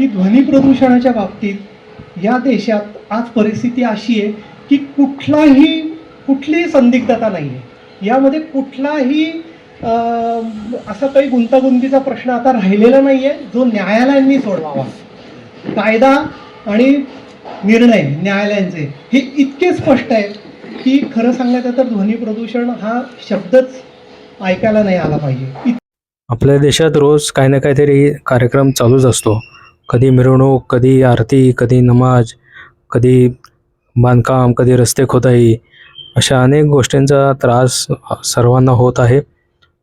की ध्वनी प्रदूषणाच्या बाबतीत या देशात आज परिस्थिती अशी आहे की कुठलीही संदिग्धता नाही आहे. यामध्ये कुठलाही असा काही गुंतागुंतीचा प्रश्न आता राहिलेला नाही आहे जो न्यायालयांनी सोडवावा. कायदा आणि निर्णय न्यायालयांचे हे इतके स्पष्ट आहेत की खरं सांगायचं तर ध्वनी प्रदूषण हा शब्दच ऐकायला नाही आला पाहिजे. आपल्या देशात रोज काही ना काहीतरी कार्यक्रम चालूच असतो. कधी मिरवणूक, कधी आरती, कधी नमाज, कधी बांधकाम, कधी रस्ते खोदाई, अशा अनेक गोष्टींचा त्रास सर्वांना होत आहे.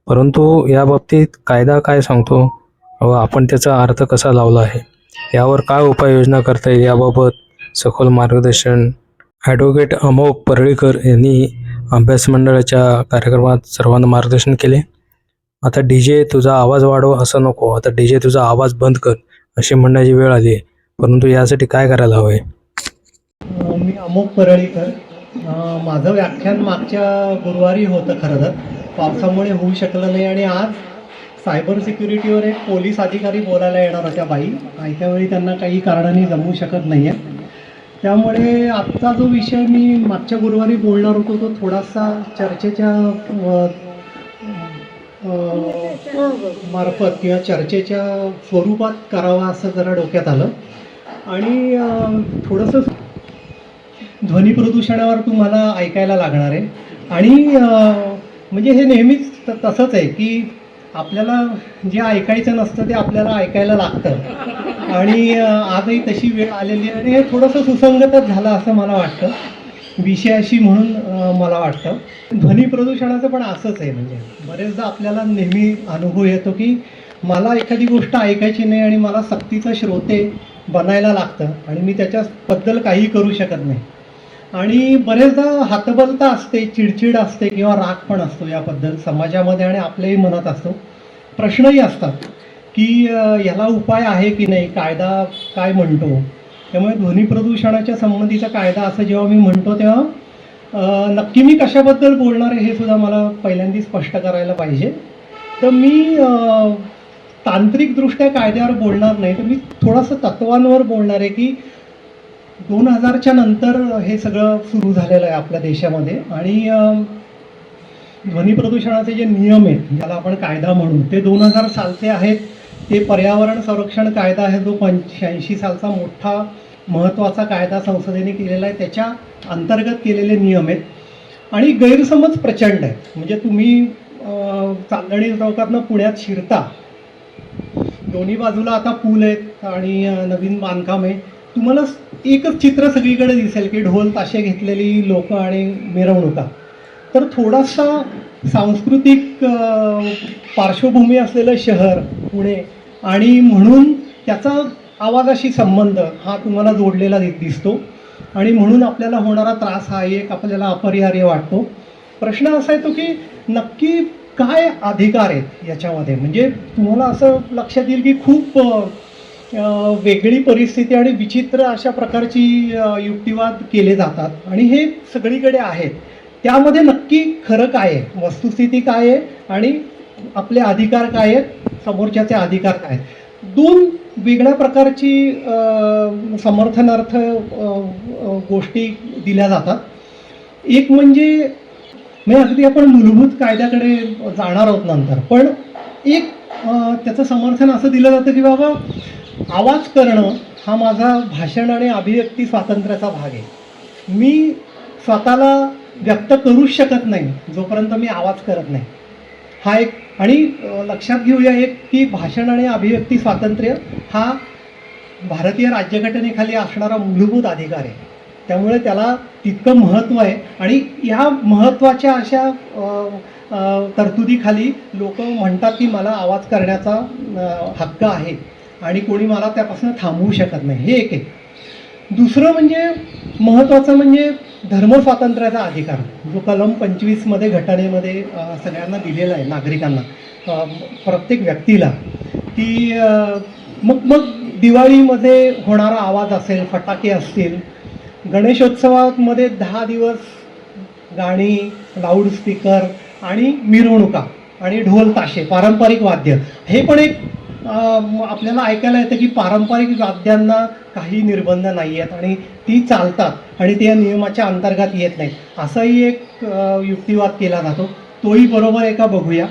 परंतु याबाबतीत कायदा काय सांगतो व आपण त्याचा अर्थ कसा लावला आहे, यावर काय उपाययोजना करता येईल याबाबत सखोल मार्गदर्शन ॲडव्होकेट अमोघ परळीकर यांनी अभ्यास मंडळाच्या कार्यक्रमात सर्वांना मार्गदर्शन केले. आता DJ तुझा आवाज वाढव असं नको, आता DJ तुझा आवाज बंद कर अशी म्हणण्याची वेळ आली आहे. परंतु यासाठी काय करायला हवं आहे? मी अमोघ परळीकर. माझं व्याख्यान मागच्या गुरुवारी होतं. खरं तर पावसामुळे होऊ शकलं नाही आणि आज सायबर सिक्युरिटीवर एक पोलीस अधिकारी बोलायला येणार होत्या बाई. त्यावेळी त्यांना काही कारणाने जमू शकत नाही आहे. त्यामुळे आजचा जो विषय मी मागच्या गुरुवारी बोलणार होतो तो थोडासा चर्चेच्या मार्फत किंवा चर्चेच्या स्वरूपात करावा असं जरा डोक्यात आलं. आणि थोडंसं ध्वनी प्रदूषणावर तुम्हाला ऐकायला लागणार आहे. आणि म्हणजे हे नेहमीच तसंच आहे की आपल्याला जे ऐकायचं नसतं ते आपल्याला ऐकायला लागतं आणि आजही तशी वेळ आलेली आहे आणि हे थोडंसं सुसंगतच झालं असं मला वाटतं विषयाशी. म्हणून मला वाटतं ध्वनी प्रदूषणाचं पण असंच आहे. म्हणजे बरेचदा आपल्याला नेहमी अनुभव येतो की मला एखादी गोष्ट ऐकायची नाही आणि मला सक्तीचं श्रोते बनायला लागतं आणि मी त्याच्याबद्दल काही करू शकत नाही. आणि बरेचदा हतबलता असते, चिडचिड असते किंवा राग पण असतो याबद्दल समाजामध्ये आणि आपल्याही मनात असतो. प्रश्नही असतात की ह्याला उपाय आहे की नाही, कायदा काय म्हणतो. त्यामुळे ध्वनी प्रदूषणाच्या संबंधीचा कायदा असं जेव्हा मी म्हणतो तेव्हा नक्की मी कशाबद्दल बोलणार आहे हे सुद्धा मला पहिल्यांदा स्पष्ट करायला पाहिजे. तर मी तांत्रिकदृष्ट्या कायद्यावर बोलणार नाही, तर मी थोडंसं तत्वांवर बोलणार आहे की 2000च्या नंतर हे सगळं सुरू झालेलं आहे आपल्या देशामध्ये. आणि ध्वनी प्रदूषणाचे जे नियम आहेत ज्याला आपण कायदा म्हणू ते 2000 सालचे आहेत. ते पर्यावरण संरक्षण कायदा आहे जो 85 सालचा मोठा महत्त्वाचा कायदा संसदेने केलेला आहे. त्याच्या अंतर्गत केलेले नियम आहेत. आणि गैरसमज प्रचंड आहेत. म्हणजे तुम्ही चांदणी चौकातनं पुण्यात शिरता, दोन्ही बाजूला आता पूल आहेत आणि नवीन बांधकाम आहे. तुम्हाला एकच चित्र सगळीकडे दिसेल की ढोल ताशे घेतलेली लोक आणि मिरवणुका. तर थोडासा सांस्कृतिक पार्श्वभूमी असलेलं शहर पुणे आणि म्हणून त्याचा आवाजाशी संबंध हा तुम्हाला जोडलेला दिसतो आणि म्हणून आपल्याला होणारा त्रास हा एक आपल्याला अपरिहार्य वाटतो. प्रश्न असा येतो की नक्की काय अधिकार आहेत याच्यामध्ये. म्हणजे तुम्हाला असं लक्षात येईल की खूप वेगळी परिस्थिती आणि विचित्र अशा प्रकारची युक्तिवाद केले जातात आणि हे सगळीकडे आहेत. त्यामध्ये नक्की खरं काय आहे, वस्तुस्थिती काय आहे आणि आपले अधिकार काय आहेत, समोरच्याचे अधिकार काय आहेत. दोन वेगळ्या प्रकारची समर्थनार्थ गोष्टी दिल्या जातात. एक म्हणजे अगदी आपण मूलभूत कायद्याकडे जाणार आहोत नंतर, पण एक त्याचं समर्थन असं दिलं जातं की बाबा आवाज करणं हा माझा भाषण आणि अभिव्यक्ती स्वातंत्र्याचा भाग आहे. मी स्वतःला व्यक्त करूच शकत नाही जोपर्यंत मी आवाज करत नाही. हा एक. आणि लक्षात घेऊया एक की भाषण आणि अभिव्यक्ती स्वातंत्र्य हा भारतीय राज्यघटनेखाली असणारा मूलभूत अधिकार आहे. त्यामुळे त्याला तितकं महत्त्व आहे आणि या महत्त्वाच्या अशा तरतुदीखाली लोक म्हणतात की मला आवाज करण्याचा हक्क आहे आणि कोणी मला त्यापासून थांबवू शकत नाही. हे एक. दुसरं म्हणजे महत्त्वाचं म्हणजे धर्मस्वातंत्र्याचा अधिकार जो कलम 25 घटनेमध्ये सगळ्यांना दिलेला आहे, नागरिकांना, प्रत्येक व्यक्तीला. की मग दिवाळीमध्ये होणारा आवाज असेल, फटाके असतील, गणेशोत्सवामध्ये 10 दिवस गाणी, लाऊडस्पीकर आणि मिरवणुका आणि ढोल ताशे, पारंपरिक वाद्य, हे पण एक आपल्याला ऐकायला येतं की पारंपरिक वाद्यांना काही निर्बंध नाही आहेत आणि ती चालतात आणि ते या नियमाच्या अंतर्गत येत नाहीत, असाही एक युक्तिवाद केला जातो. तोही बरोबर आहे का बघूया.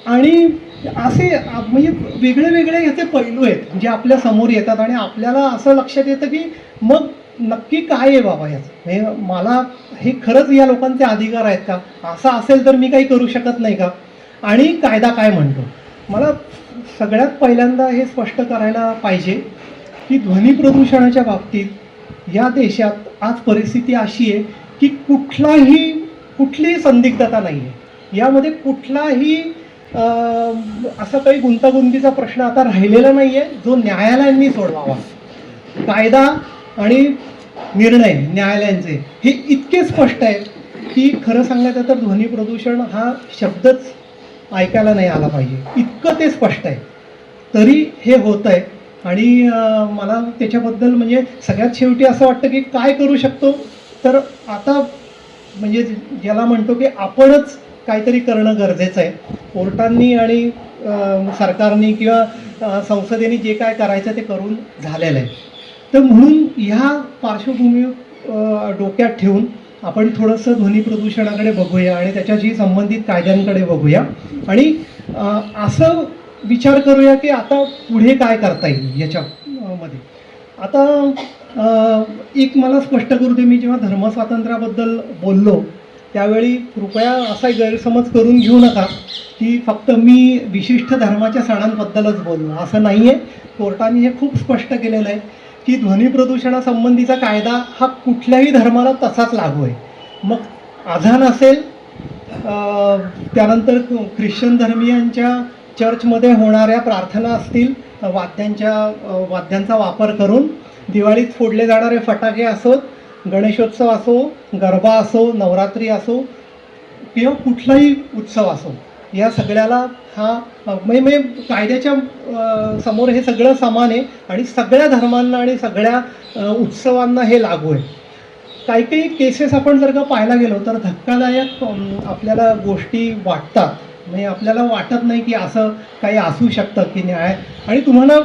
आणि असे म्हणजे वेगळे वेगळे याचे पैलू आहेत जे आपल्या समोर येतात आणि आपल्याला असं लक्षात येतं की मग नक्की काय आहे बाबा याचं, हे मला हे खरंच या लोकांचे अधिकार आहेत का, असं असेल तर मी काही करू शकत नाही का, आणि कायदा काय म्हणतो. मला सगळ्यात पहिल्यांदा हे स्पष्ट करायला पाहिजे की ध्वनी प्रदूषणाच्या बाबतीत या देशात आज परिस्थिती अशी आहे की कुठलीही संदिग्धता नाही आहे. यामध्ये कुठलाही असा काही गुंतागुंतीचा प्रश्न आता राहिलेला नाही आहे जो न्यायालयांनी सोडवावा. कायदा आणि निर्णय न्यायालयांचे हे इतके स्पष्ट आहेत की खरं सांगायचं तर ध्वनी प्रदूषण हा शब्दच ऐकायला नाही आला पाहिजे, इतकं ते स्पष्ट आहे. तरी हे होत आहे आणि मला त्याच्याबद्दल म्हणजे सगळ्यात शेवटी असं वाटतं की काय करू शकतो. तर आता म्हणजे ज्याला म्हणतो की आपणच काहीतरी करणं गरजेचं आहे. कोर्टांनी आणि सरकारनी किंवा संसदेने जे काय करायचं ते करून झालेलं आहे. तर म्हणून ह्या पार्श्वभूमी डोक्यात ठेवून आपण थोडंसं ध्वनी प्रदूषणाकडे बघूया आणि त्याच्याशी संबंधित कायद्यांकडे बघूया आणि असं विचार करूया की आता पुढे काय करता येईल याच्यामध्ये. आता एक मला स्पष्ट करू दे, मी जेव्हा धर्मस्वातंत्र्याबद्दल बोललो त्यावेळी कृपया असा गैरसमज करून घेऊ नका की फक्त मी विशिष्ट धर्माच्या सणांबद्दलच बोललो, असं नाही आहे. कोर्टाने हे खूप स्पष्ट केलेलं आहे की ध्वनी प्रदूषणासंबंधीचा कायदा हा कुठल्याही धर्माला तसाच लागू आहे. मग अजान असेल, त्यानंतर ख्रिश्चन धर्मियांच्या चर्चमध्ये होणाऱ्या प्रार्थना असतील, वाद्यांचा वापर करून, दिवाळीत फोडले जाणारे फटाके असोत, गणेशोत्सव असो, गरबा असो, नवरात्री असो किंवा कुठलाही उत्सव असो, या सगळ्याला हा म्हणजे कायद्याच्या समोर हे सगळं समान आहे आणि सगळ्या धर्मांना आणि सगळ्या उत्सवांना हे लागू आहे. काही काही केसेस आपण जर का पाहायला गेलो तर धक्कादायक आपल्याला गोष्टी वाटतात. म्हणजे आपल्याला वाटत नाही की असं काही असू शकतं की न्याय, आणि तुम्हाला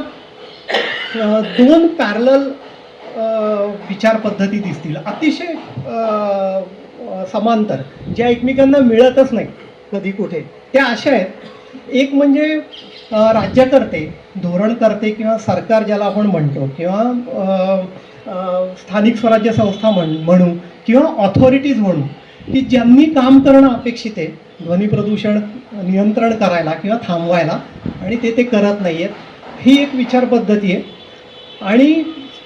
दोन पॅरलल विचार पद्धती दिसतील अतिशय समांतर, ज्या एकमेकांना मिळतच नाही कधी कुठे. त्या अशा आहेत, एक म्हणजे राज्यकर्ते, धोरणकर्ते किंवा सरकार ज्याला आपण म्हणतो, किंवा स्थानिक स्वराज्य संस्था म्हणू किंवा ऑथॉरिटीज म्हणू, की ज्यांनी काम करणं अपेक्षित आहे ध्वनी प्रदूषण नियंत्रण करायला किंवा थांबवायला, आणि ते करत नाही आहेत. ही एक विचार पद्धती आहे आणि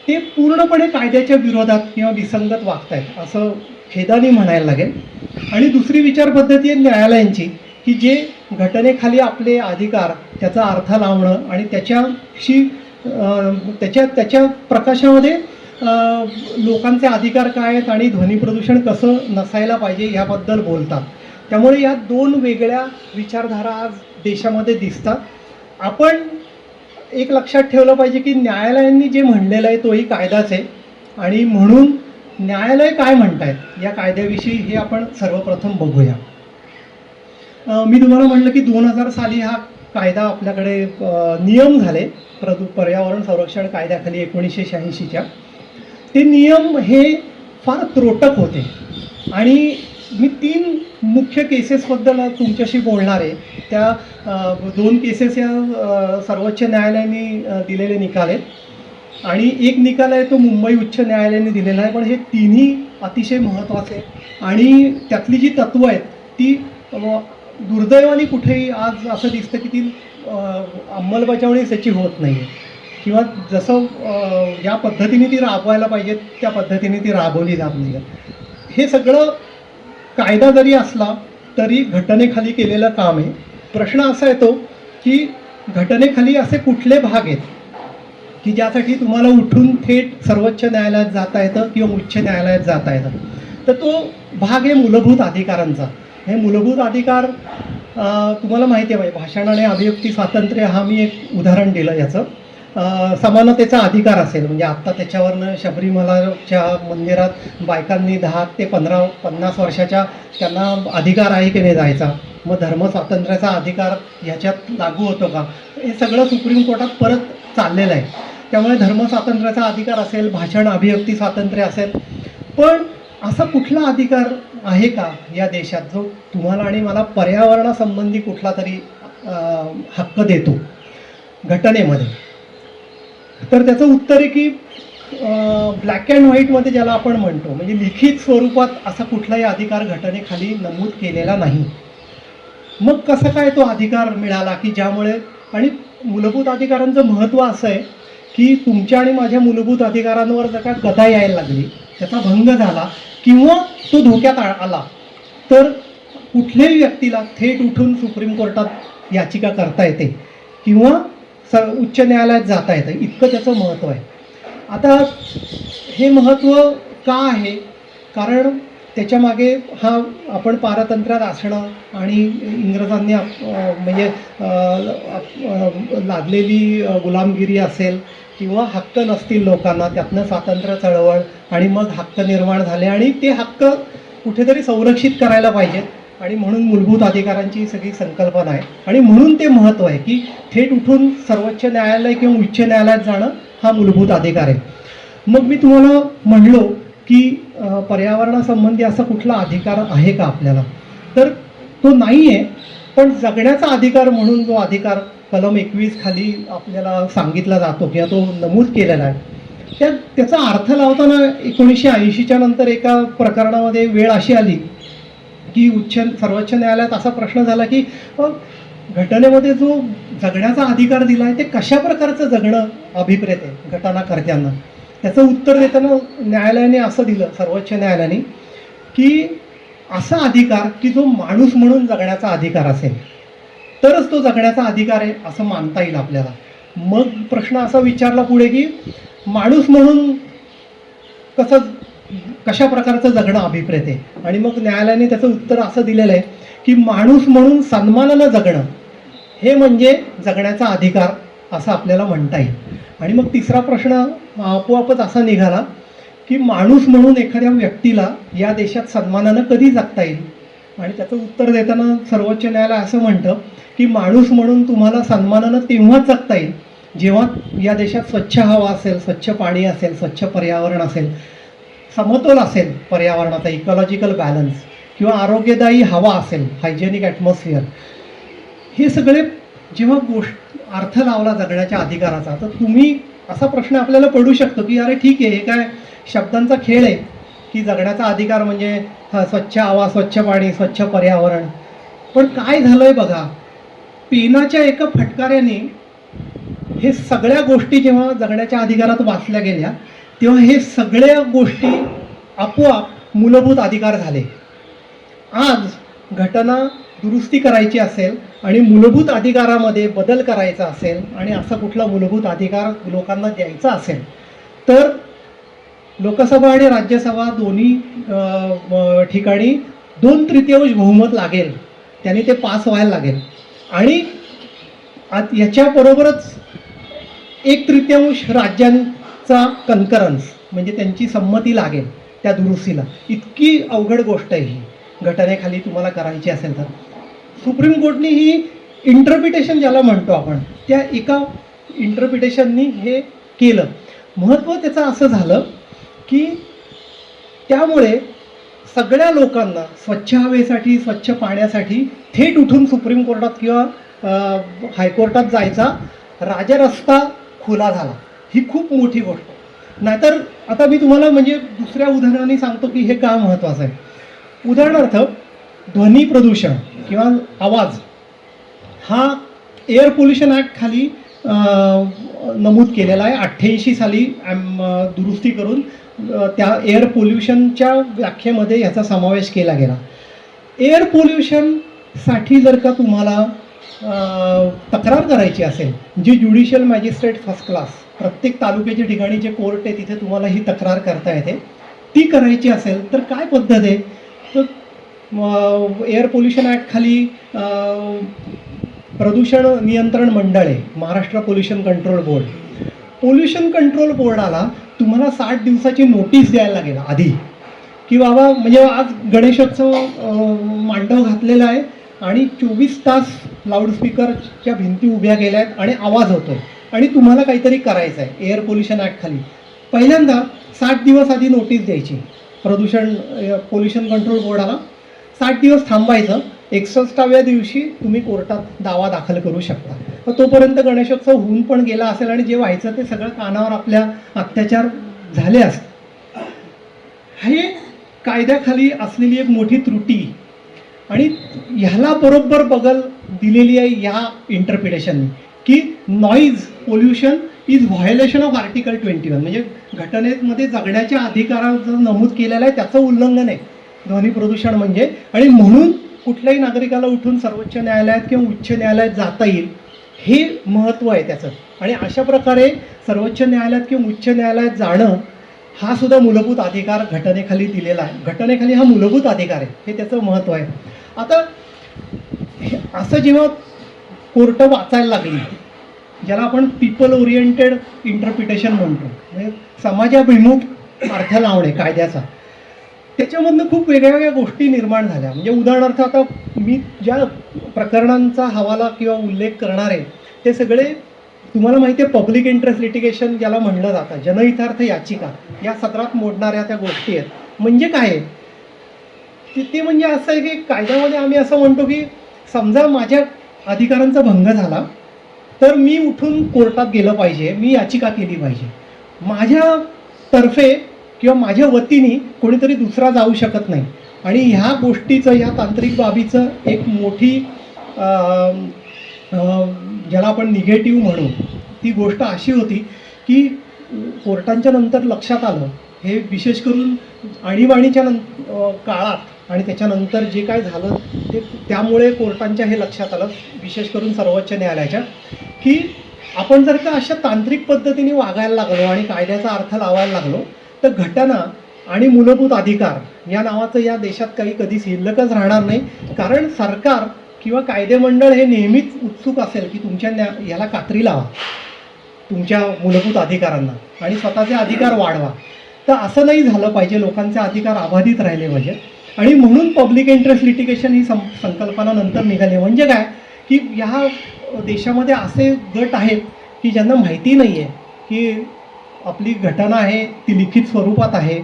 ते पूर्णपणे कायद्याच्या विरोधात किंवा विसंगत वागत आहेत असं खेदाने म्हणायला लागेल. आणि दुसरी विचार पद्धती आहे न्यायालयांची, की जे घटनेखाली आपले अधिकार, त्याचा अर्थ लावणं आणि त्याच्याशी त्याच्या प्रकाशामध्ये लोकांचे अधिकार काय आहेत आणि ध्वनी प्रदूषण कसं नसायला पाहिजे याबद्दल बोलतात. त्यामुळे या दोन वेगळ्या विचारधारा आज देशामध्ये दिसतात. आपण एक लक्षात ठेवलं पाहिजे की न्यायालयांनी जे म्हणलेलं आहे तोही कायदाच आहे, आणि म्हणून न्यायालय काय म्हणतायत या कायद्याविषयी हे आपण सर्वप्रथम बघूया. मी तुम्हाला म्हटलं की 2000 साली हा कायदा आपल्याकडे नियम झाले पर्यावरण संरक्षण कायद्याखाली 1986च्या. ते नियम हे फार त्रोटक होते आणि मी 3 मुख्य केसेसबद्दल तुमच्याशी बोलणार आहे. त्या 2 केसेस या सर्वोच्च न्यायालयाने दिलेले निकाल आहेत आणि एक निकाल आहे तो मुंबई उच्च न्यायालयाने दिलेला आहे. पण हे तिन्ही अतिशय महत्त्वाचे आणि त्यातली जी तत्त्वं आहेत ती दुर्दैवाने कुठेही आज असं दिसतं की ती अंमलबजावणी त्याची होत नाही आहे, किंवा जसं ज्या पद्धतीने ती राबवायला पाहिजे त्या पद्धतीने ती राबवली जात नाही आहे. हे सगळं कायदा जरी असला तरी घटनेखाली केलेलं काम आहे. प्रश्न असा येतो की घटनेखाली असे कुठले भाग आहेत की ज्यासाठी तुम्हाला उठून थेट सर्वोच्च न्यायालयात जाता येतं किंवा उच्च न्यायालयात जाता येतं. तर तो भाग आहे मूलभूत अधिकारांचा. हे मूलभूत अधिकार तुम्हाला माहिती आहे, भाषण आणि अभिव्यक्ती स्वातंत्र्य हा मी एक उदाहरण दिलं याचं. समानतेचा अधिकार असेल, म्हणजे आत्ता त्याच्यावरनं शबरीमलाच्या मंदिरात बायकांनी 10 ते 50 वर्षाच्या त्यांना अधिकार आहे की नाही जायचा. मग धर्मस्वातंत्र्याचा अधिकार ह्याच्यात लागू होतो का, हे सगळं सुप्रीम कोर्टात परत चाललेलं आहे. त्यामुळे धर्मस्वातंत्र्याचा अधिकार असेल, भाषण अभिव्यक्ती स्वातंत्र्य असेल, पण असा कुठला अधिकार आहे का या देशात जो तुम्हाला आणि मला पर्यावरणासंबंधी कुठला तरी हक्क देतो घटनेमध्ये? तर त्याचं उत्तर आहे की ब्लॅक अँड व्हाईटमध्ये ज्याला आपण म्हणतो, म्हणजे लिखित स्वरूपात असा कुठलाही अधिकार घटनेखाली नमूद केलेला नाही. मग कसं काय तो अधिकार मिळाला की ज्यामुळे, आणि मूलभूत अधिकारांचं महत्त्व असं आहे की तुमच्या आणि माझ्या मूलभूत अधिकारांवर जर का गदा यायला लागली, त्याचा भंग झाला किंवा तो धोक्यात आला, तर कुठल्याही व्यक्तीला थेट उठून सुप्रीम कोर्टात याचिका करता येते किंवा उच्च न्यायालयात जाता येतं, इतकं त्याचं महत्त्व आहे. आता हे महत्त्व का आहे? कारण त्याच्यामागे हा आपण पारतंत्र्यात असणं आणि इंग्रजांनी म्हणजे लादलेली गुलामगिरी असेल किंवा हक्क नसतील लोकांना, त्यातनं स्वातंत्र्य चळवळ आणि मग हक्क निर्माण झाले आणि ते हक्क कुठेतरी संरक्षित करायला पाहिजेत आणि म्हणून मूलभूत अधिकारांची सगळी संकल्पना आहे आणि म्हणून ते महत्त्व आहे की थेट उठून सर्वोच्च न्यायालय किंवा उच्च न्यायालयात जाणं हा मूलभूत अधिकार आहे. मग मी तुम्हाला म्हणलो की पर्यावरणासंबंधी असा कुठला अधिकार आहे का आपल्याला, तर तो नाही आहे. पण जगण्याचा अधिकार म्हणून जो अधिकार कलम 21 खाली आपल्याला सांगितला जातो किंवा तो नमूद केलेला आहे, त्याचा अर्थ लावताना 1980च्या नंतर एका प्रकरणामध्ये वेळ अशी आली की सर्वोच्च न्यायालयात असा प्रश्न झाला की घटनेमध्ये जो जगण्याचा अधिकार दिला आहे ते कशा प्रकारचं जगणं अभिप्रेत आहे घटनाकर्त्यांना. त्याचं उत्तर देताना न्यायालयाने असं दिलं, सर्वोच्च न्यायालयाने, की असा अधिकार की जो माणूस म्हणून जगण्याचा अधिकार असेल तरच तो जगण्याचा अधिकार आहे असं मानता येईल आपल्याला. मग प्रश्न असा विचारला पुढे की माणूस म्हणून कशा प्रकारचं जगणं अभिप्रेत आहे, आणि मग न्यायालयाने त्याचं उत्तर असं दिलेलं आहे की माणूस म्हणून सन्मानानं जगणं हे म्हणजे जगण्याचा अधिकार असं आपल्याला म्हणता येईल. आणि मग तिसरा प्रश्न आपोआपच असा निघाला की माणूस म्हणून एखाद्या व्यक्तीला या देशात सन्मानानं कधी जगता येईल, आणि त्याचं उत्तर देताना सर्वोच्च न्यायालय असं म्हणतं की माणूस म्हणून तुम्हाला सन्मानानं तेव्हाच जगता येईल जेव्हा या देशात स्वच्छ हवा असेल, स्वच्छ पाणी असेल, स्वच्छ पर्यावरण असेल, समतोल असेल पर्यावरणाचा, इकॉलॉजिकल बॅलन्स, किंवा आरोग्यदायी हवा असेल, हायजेनिक ॲटमॉस्फिअर. हे सगळे जेव्हा अर्थ लावला जगण्याच्या अधिकाराचा, तर तुम्ही असा प्रश्न आपल्याला पडू शकतो की अरे ठीक आहे, हे काय शब्दांचा खेळ आहे की जगण्याचा अधिकार म्हणजे स्वच्छ हवा, स्वच्छ पाणी, स्वच्छ पर्यावरण. पण काय झालं आहे बघा, पेनाच्या एका फटकाऱ्याने हे सगळ्या गोष्टी जेव्हा जगण्याच्या अधिकारात वाचल्या गेल्या तेव्हा हे सगळ्या गोष्टी आपोआप मूलभूत अधिकार झाले. आज घटना दुरुस्ती करायची असेल आणि मूलभूत अधिकारामध्ये बदल करायचा असेल आणि असा कुठला मूलभूत अधिकार लोकांना द्यायचा असेल तर लोकसभा आणि राज्यसभा दोन्ही ठिकाणी 2/3 बहुमत लागेल, त्यांनी ते पास व्हायला लागेल. आणि याच्याबरोबरच 1/3 राज्यांचा कन्करन्स म्हणजे त्यांची संमती लागेल त्या दुरुस्तीला. इतकी अवघड गोष्ट आहे ही घटनेखाली तुम्हाला करायची असेल तर. सुप्रीम कोर्टने ही इंटरप्रिटेशन ज्याला म्हणतो आपण, त्या एका इंटरप्रिटेशननी हे केलं. महत्त्व त्याचं असं झालं की त्यामुळे सगळ्या लोकांना स्वच्छ हवेसाठी, स्वच्छ पाण्यासाठी थेट उठून सुप्रीम कोर्टात किंवा हायकोर्टात जायचा राजरस्ता खुला झाला. ही खूप मोठी गोष्ट. नाहीतर आता मी तुम्हाला म्हणजे दुसऱ्या उदाहरणाने सांगतो की हे का महत्त्वाचं आहे. उदाहरणार्थ ध्वनी प्रदूषण किंवा आवाज हा एअर पोल्युशन ॲक्ट खाली नमूद केलेला आहे. 88 साली दुरुस्ती करून त्या एअर पोल्युशनच्या व्याख्येमध्ये ह्याचा समावेश केला गेला. एअर पोल्युशनसाठी जर का तुम्हाला तक्रार करायची असेल, जी ज्युडिशियल मॅजिस्ट्रेट फर्स्ट क्लास प्रत्येक तालुक्याच्या ठिकाणी जे कोर्ट आहे तिथे तुम्हाला ही तक्रार करता येते, ती करायची असेल तर काय पद्धत आहे, तर एअर पोल्युशन ॲक्ट खाली प्रदूषण नियंत्रण मंडळ आहे, Maharashtra pollution control board. Pollution control बोर्डाला तुम्हाला 60 दिवसाची नोटीस द्यायला लागेल आधी, की बाबा म्हणजे आज गणेशोत्सव मांडव घातलेला आहे आणि 24 तास लाऊडस्पीकरच्या भिंती उभ्या केल्या आहेत आणि आवाज होतोय आणि तुम्हाला काहीतरी करायचं आहे एअर पोल्युशन ॲक्ट खाली, पहिल्यांदा 60 दिवस आधी नोटीस द्यायची पोल्युशन कंट्रोल बोर्डाला, 60 दिवस थांबायचं, 61व्या दिवशी तुम्ही कोर्टात दावा दाखल करू शकता. तर तोपर्यंत गणेशोत्सव होऊन पण गेला असेल आणि जे व्हायचं ते सगळं कानावर आपल्या अत्याचार झाले असते. हे कायद्याखाली असलेली एक मोठी त्रुटी आणि ह्याला बरोबर बगल दिलेली आहे ह्या इंटरप्रिटेशननी की noise pollution is violation of article 21, म्हणजे घटनेमध्ये जगण्याच्या अधिकाराचं नमूद केलेलं आहे त्याचं उल्लंघन आहे ध्वनी प्रदूषण म्हणजे. आणि म्हणून कुठल्याही नागरिकाला उठून सर्वोच्च न्यायालयात किंवा उच्च न्यायालयात जाता येईल हे महत्त्व आहे त्याचं. आणि अशा प्रकारे सर्वोच्च न्यायालयात किंवा उच्च न्यायालयात जाणं हा सुद्धा मूलभूत अधिकार घटनेखाली दिलेला आहे. घटनेखाली हा मूलभूत अधिकार आहे, हे त्याचं महत्त्व आहे. आता असं जेव्हा कोर्ट वाचायला लागली, ज्याला आपण पीपल ओरिएंटेड इंटरप्रिटेशन म्हणतो, म्हणजे समाजाभिमुख अर्थ लावणे कायद्याचा, त्याच्यामधनं खूप वेगळ्या वेगळ्या गोष्टी निर्माण झाल्या. म्हणजे उदाहरणार्थ आता मी ज्या प्रकरणांचा हवाला किंवा उल्लेख करणार आहे ते सगळे तुम्हाला माहिती आहे पब्लिक इंटरेस्ट लिटिगेशन ज्याला म्हणलं जातं, जनहितार्थ याचिका, या सदरात मोडणाऱ्या त्या गोष्टी आहेत. म्हणजे काय आहे ते म्हणजे असं आहे की कायद्यामध्ये आम्ही असं म्हणतो की समजा माझ्या अधिकारांचा भंग झाला तर मी उठून कोर्टात गेलं पाहिजे, मी याचिका केली पाहिजे, माझ्यातर्फे किंवा माझ्या वतीने कोणीतरी दुसरा जाऊ शकत नाही. आणि ह्या गोष्टीचं, ह्या तांत्रिक बाबीचं एक मोठी ज्याला आपण निगेटिव्ह म्हणू, ती गोष्ट अशी होती की कोर्टांच्या नंतर लक्षात आलं, हे विशेष करून आणीबाणीच्या काळात आणि त्याच्यानंतर जे काय झालं ते त्यामुळे कोर्टांच्या हे लक्षात आलं, विशेष करून सर्वोच्च न्यायालयाच्या, की आपण जर का अशा तांत्रिक पद्धतीने वागायला लागलो आणि कायद्याचा अर्थ लावायला लागलो तर घटना आणि मूलभूत अधिकार या नावाचं या देशात काही कधी शिल्लकच राहणार नाही. कारण सरकार किंवा कायदेमंडळ हे नेहमीच उत्सुक असेल की तुमच्या ह्याला कात्री लावा, तुमच्या मूलभूत अधिकारांना, आणि स्वतःचे अधिकार वाढवा. तर असं नाही झालं पाहिजे, लोकांचे अधिकार अबाधित राहिले पाहिजे. आणि म्हणून पब्लिक इंटरेस्ट लिटिगेशन ही संकल्पना नंतर निघाली. म्हणजे काय की ह्या देशामध्ये असे गट आहेत की ज्यांना माहिती नाही आहे की आपली घटना आहे ती लिखित स्वरूपात आहे,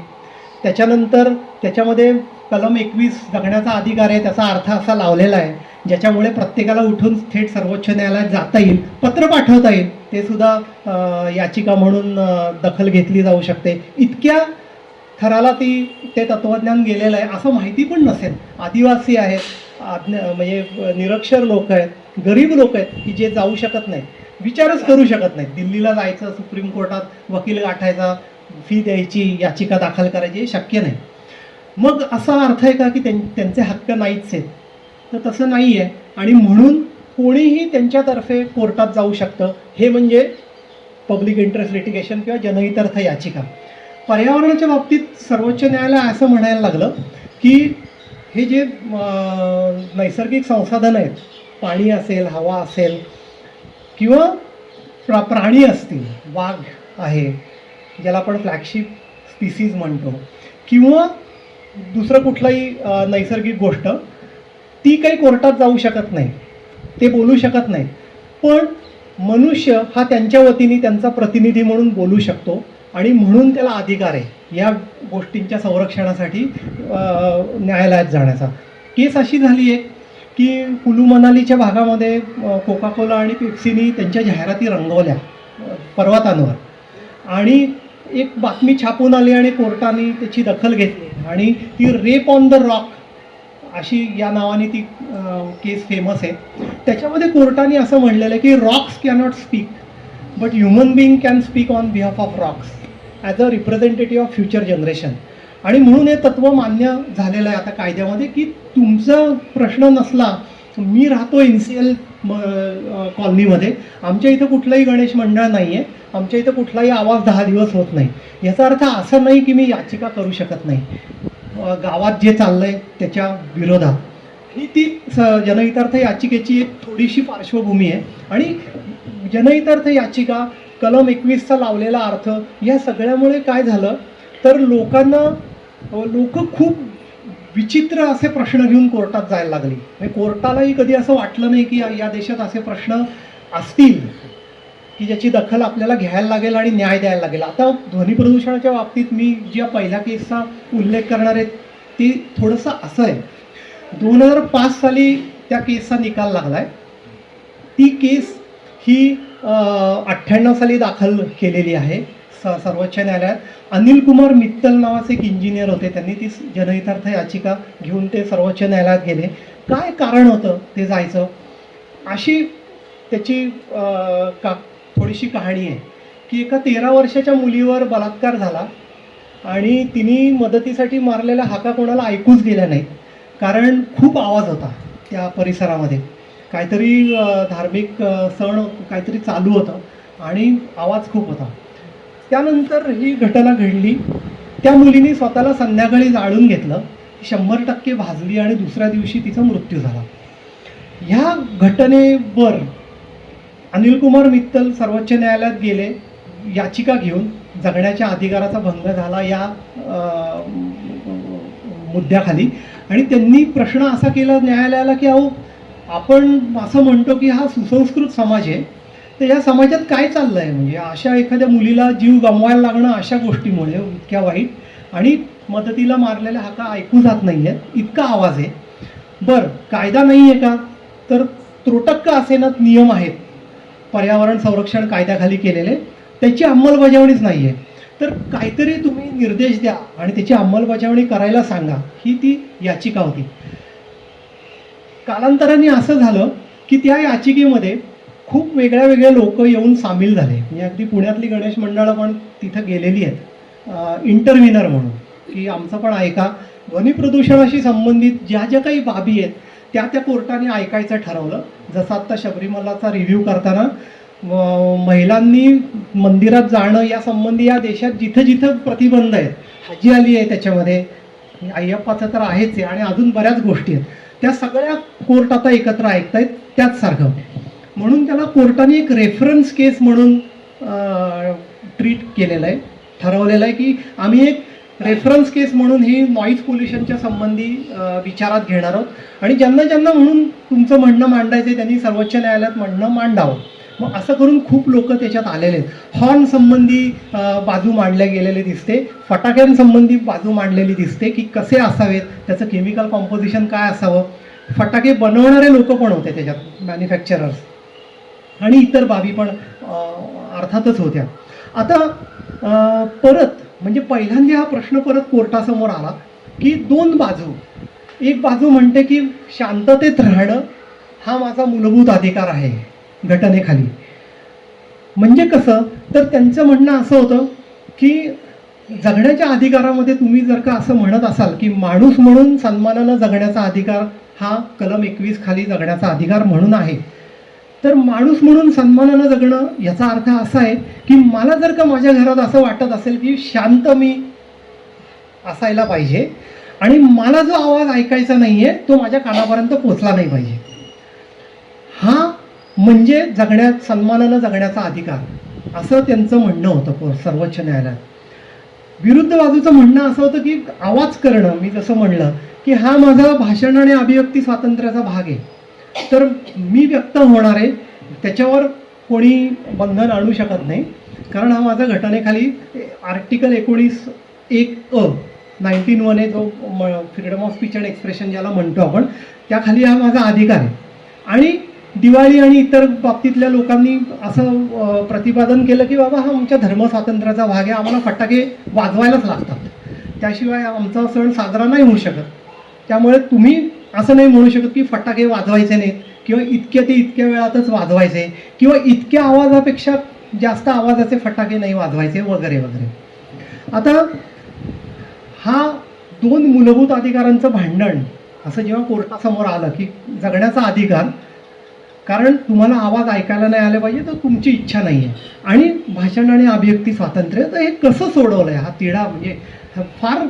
त्याच्यानंतर त्याच्यामध्ये कलम 21 जगण्याचा अधिकार आहे, त्याचा अर्थ असा लावलेला आहे ज्याच्यामुळे प्रत्येकाला उठून थेट सर्वोच्च न्यायालयात जाता येईल, पत्र पाठवता येईल, ते सुद्धा याचिका म्हणून दखल घेतली जाऊ शकते. इतक्या थराला ते तत्त्वज्ञान गेलेलं आहे. असं माहिती पण नसेल. आदिवासी आहेत, म्हणजे निरक्षर लोक आहेत, गरीब लोक आहेत की जे जाऊ शकत नाहीत, विचारच करू शकत नाहीत. दिल्लीला जायचं, सुप्रीम कोर्टात वकील गाठायचा, फी द्यायची, याचिका दाखल करायची, हे शक्य नाही. मग असा अर्थ आहे का की त्यांचे हक्क नाहीच आहेत? तर तसं नाही आहे. आणि म्हणून कोणीही त्यांच्यातर्फे कोर्टात जाऊ शकतं. हे म्हणजे पब्लिक इंटरेस्ट लिटिगेशन किंवा जनहितार्थ याचिका. पर्यावरणाच्या बाबतीत सर्वोच्च न्यायालय असं म्हणायला लागलं की हे जे नैसर्गिक संसाधन आहेत, पाणी असेल, हवा असेल किंवा प्राणी असतील, वाघ आहे ज्याला आपण फ्लॅगशिप स्पीसीज म्हणतो, किंवा दुसरं कुठलाही नैसर्गिक गोष्ट, ती काही कोर्टात जाऊ शकत नाही, ते बोलू शकत नाही. पण मनुष्य हा त्यांच्या वतीने त्यांचा प्रतिनिधी म्हणून बोलू शकतो आणि म्हणून त्याला अधिकार आहे या गोष्टींच्या संरक्षणासाठी न्यायालयात जाण्याचा. केस अशी झाली आहे की कुलू मनालीच्या भागामध्ये कोका कोला आणि पेप्सीनी त्यांच्या जाहिराती रंगवल्या पर्वतांवर, आणि एक बातमी छापून आली आणि कोर्टाने त्याची दखल घेतली आणि ती रेप ऑन द रॉक अशी या नावाने ती केस फेमस आहे. त्याच्यामध्ये कोर्टाने असं म्हणलेलं आहे की Roxx cannot speak but human being can speak on behalf of Roxx as a representative of future generation. आणि म्हणून हे तत्त्व मान्य झालेलं आहे आता कायद्यामध्ये की तुमचा प्रश्न नसला, मी राहतो NCL कॉलनीमध्ये, आमच्या इथं कुठलंही गणेश मंडळ नाही आहे, आमच्या इथं कुठलाही आवाज 10 दिवस होत नाही, याचा अर्थ असा नाही की मी याचिका करू शकत नाही गावात जे चाललं आहे त्याच्या विरोधात. ही ती जनहितार्थ याचिकेची एक थोडीशी पार्श्वभूमी आहे. आणि जनहितार्थ याचिका, कलम 21चा लावलेला अर्थ, या सगळ्यामुळे काय झालं तर लोक खूप विचित्र असे प्रश्न घेऊन कोर्टात जायला लागली. म्हणजे कोर्टालाही कधी असं वाटलं नाही की या देशात असे प्रश्न असतील की ज्याची दखल आपल्याला घ्यायला लागेल आणि न्याय द्यायला लागेल. आता ध्वनी प्रदूषणाच्या बाबतीत मी ज्या पहिल्या केसचा उल्लेख करणार आहे ते थोडंसं असं आहे. 2005 साली त्या केसचा निकाल लागला आहे. ती केस ही 98 साली दाखल केलेली आहे सर्वोच्च न्यायालयात. अनिल कुमार मित्तल नावाचे एक इंजिनियर होते, त्यांनी ती जनहितार्थ याचिका घेऊन ते सर्वोच्च न्यायालयात गेले. काय कारण होतं ते जायचं, अशी त्याची थोडीशी कहाणी आहे की एका 13 वर्षाच्या मुलीवर बलात्कार झाला आणि तिने मदतीसाठी मारलेल्या हाका कोणाला ऐकूच गेल्या नाहीत, कारण खूप आवाज होता त्या परिसरामध्ये. काहीतरी धार्मिक सण काहीतरी चालू होतं आणि आवाज खूप होता. त्यानंतर ही घटना घडली. त्या मुलीने स्वतःला संध्याकाळी जाळून घेतलं, 100% भाजली आणि दुसऱ्या दिवशी तिचा मृत्यू झाला. ह्या घटनेवर अनिल कुमार मित्तल सर्वोच्च न्यायालयात गेले याचिका घेऊन, जगण्याच्या अधिकाराचा भंग झाला या मुद्द्याखाली. आणि त्यांनी प्रश्न असा केला न्यायालयाला की अहो, आपण असं म्हणतो की हा सुसंस्कृत समाज आहे, तर या समाजात काय चाललं आहे, म्हणजे अशा एखाद्या मुलीला जीव गमवायला लागणं अशा गोष्टीमुळे इतक्या वाईट, आणि मदतीला मारलेल्या हाका ऐकू जात नाही आहेत, इतका आवाज आहे. बरं, कायदा नाही आहे का, तर त्रोटक्क असेना नियम आहेत पर्यावरण संरक्षण कायद्याखाली केलेले, त्याची अंमलबजावणीच नाही आहे. तर काहीतरी तुम्ही निर्देश द्या आणि त्याची अंमलबजावणी करायला सांगा, ही ती याचिका होती. कालांतराने असं झालं की त्या याचिकेमध्ये खूप वेगळ्या वेगळ्या लोक येऊन सामील झाले. म्हणजे अगदी पुण्यातली गणेश मंडळं पण तिथं गेलेली आहेत इंटरव्हिनर म्हणून, की आमचं पण ऐका. ध्वनी प्रदूषणाशी संबंधित ज्या ज्या काही बाबी आहेत त्या कोर्टाने ऐकायचं ठरवलं. जसं आत्ता शबरीमलाचा रिव्ह्यू करताना महिलांनी मंदिरात जाणं या संबंधी या देशात जिथं जिथं प्रतिबंध आहेत, हाजी आली आहे त्याच्यामध्ये, अय्यप्पाचं तर आहेच आहे, आणि अजून बऱ्याच गोष्टी आहेत, त्या सगळ्या कोर्ट आता एकत्र ऐकतायत त्याचसारखं. म्हणून त्याला कोर्टाने एक रेफरन्स केस म्हणून ट्रीट केलेलं आहे, ठरवलेलं आहे की आम्ही एक रेफरन्स केस म्हणून ही नॉईज पोल्युशनच्या संबंधी विचारात घेणार आहोत, आणि ज्यांना ज्यांना म्हणून तुमचं म्हणणं मांडायचं आहे त्यांनी सर्वोच्च न्यायालयात म्हणणं मांडावं. मग असं करून खूप लोक त्याच्यात आलेले आहेत. हॉर्न संबंधी बाजू मांडल्या गेलेले दिसते, फटाक्यांसंबंधी बाजू मांडलेली दिसते की कसे असावेत, त्याचं केमिकल कॉम्पोजिशन काय असावं. फटाके बनवणारे लोक पण होते त्याच्यात, मॅन्युफॅक्चरर्स, आणि इतर बाबी पण अर्थातच होत्या. आता परत म्हणजे पहिल्यांदा हा प्रश्न परत कोर्टासमोर आला की दोन बाजू, एक बाजू म्हणते की शांततेत राहणं हा माझा मूलभूत अधिकार आहे घटनेखाली. म्हणजे कसं, तर त्यांचं म्हणणं असं होतं की जगण्याच्या अधिकारामध्ये तुम्ही जर का असं म्हणत असाल की माणूस म्हणून सन्मानानं जगण्याचा अधिकार हा कलम 21 खाली जगण्याचा अधिकार म्हणून आहे, तर माणूस म्हणून सन्मानानं जगणं याचा अर्थ असा आहे की मला जर का माझ्या घरात असं वाटत असेल की शांत मी असायला पाहिजे आणि मला जो आवाज ऐकायचा नाही आहे तो माझ्या कानापर्यंत पोचला नाही पाहिजे, हा म्हणजे सन्मानानं जगण्याचा अधिकार, असं त्यांचं म्हणणं होतं सर्वोच्च न्यायालयात. विरुद्ध बाजूचं म्हणणं असं होतं की आवाज करणं, मी जसं म्हणलं की हा माझा भाषण आणि अभिव्यक्ती स्वातंत्र्याचा भाग आहे, तर मी व्यक्त होणार आहे, त्याच्यावर कोणी बंधन आणू शकत नाही, कारण हा माझा घटनेखाली आर्टिकल 19(1)(अ) 19(1) आहे, जो freedom of speech and expression ज्याला म्हणतो आपण, त्याखाली हा माझा अधिकार आहे. आणि दिवाळी आणि इतर बाबतीतल्या लोकांनी असं प्रतिपादन केलं की बाबा हा आमच्या धर्मस्वातंत्र्याचा भाग आहे, आम्हाला फटाके वाजवायलाच लागतात, त्याशिवाय आमचा सण साजरा नाही होऊ शकत. त्यामुळे तुम्ही असं नाही म्हणू शकत की फटाके वाजवायचे नाहीत किंवा इतक्या ते इतक्या वेळातच वाजवायचे किंवा इतक्या आवाजापेक्षा जास्त आवाजाचे फटाके नाही वाजवायचे वगैरे वगैरे. आता हा दोन मूलभूत अधिकारांचं भांडण असं जेव्हा कोर्टासमोर आलं की जगण्याचा अधिकार, कारण तुम्हाला आवाज ऐकायला नाही आले पाहिजे तर तुमची इच्छा नाही आहे, आणि भाषण आणि अभिव्यक्ती स्वातंत्र्य, तर हे कसं सोडवलं आहे हा तिढा, म्हणजे फार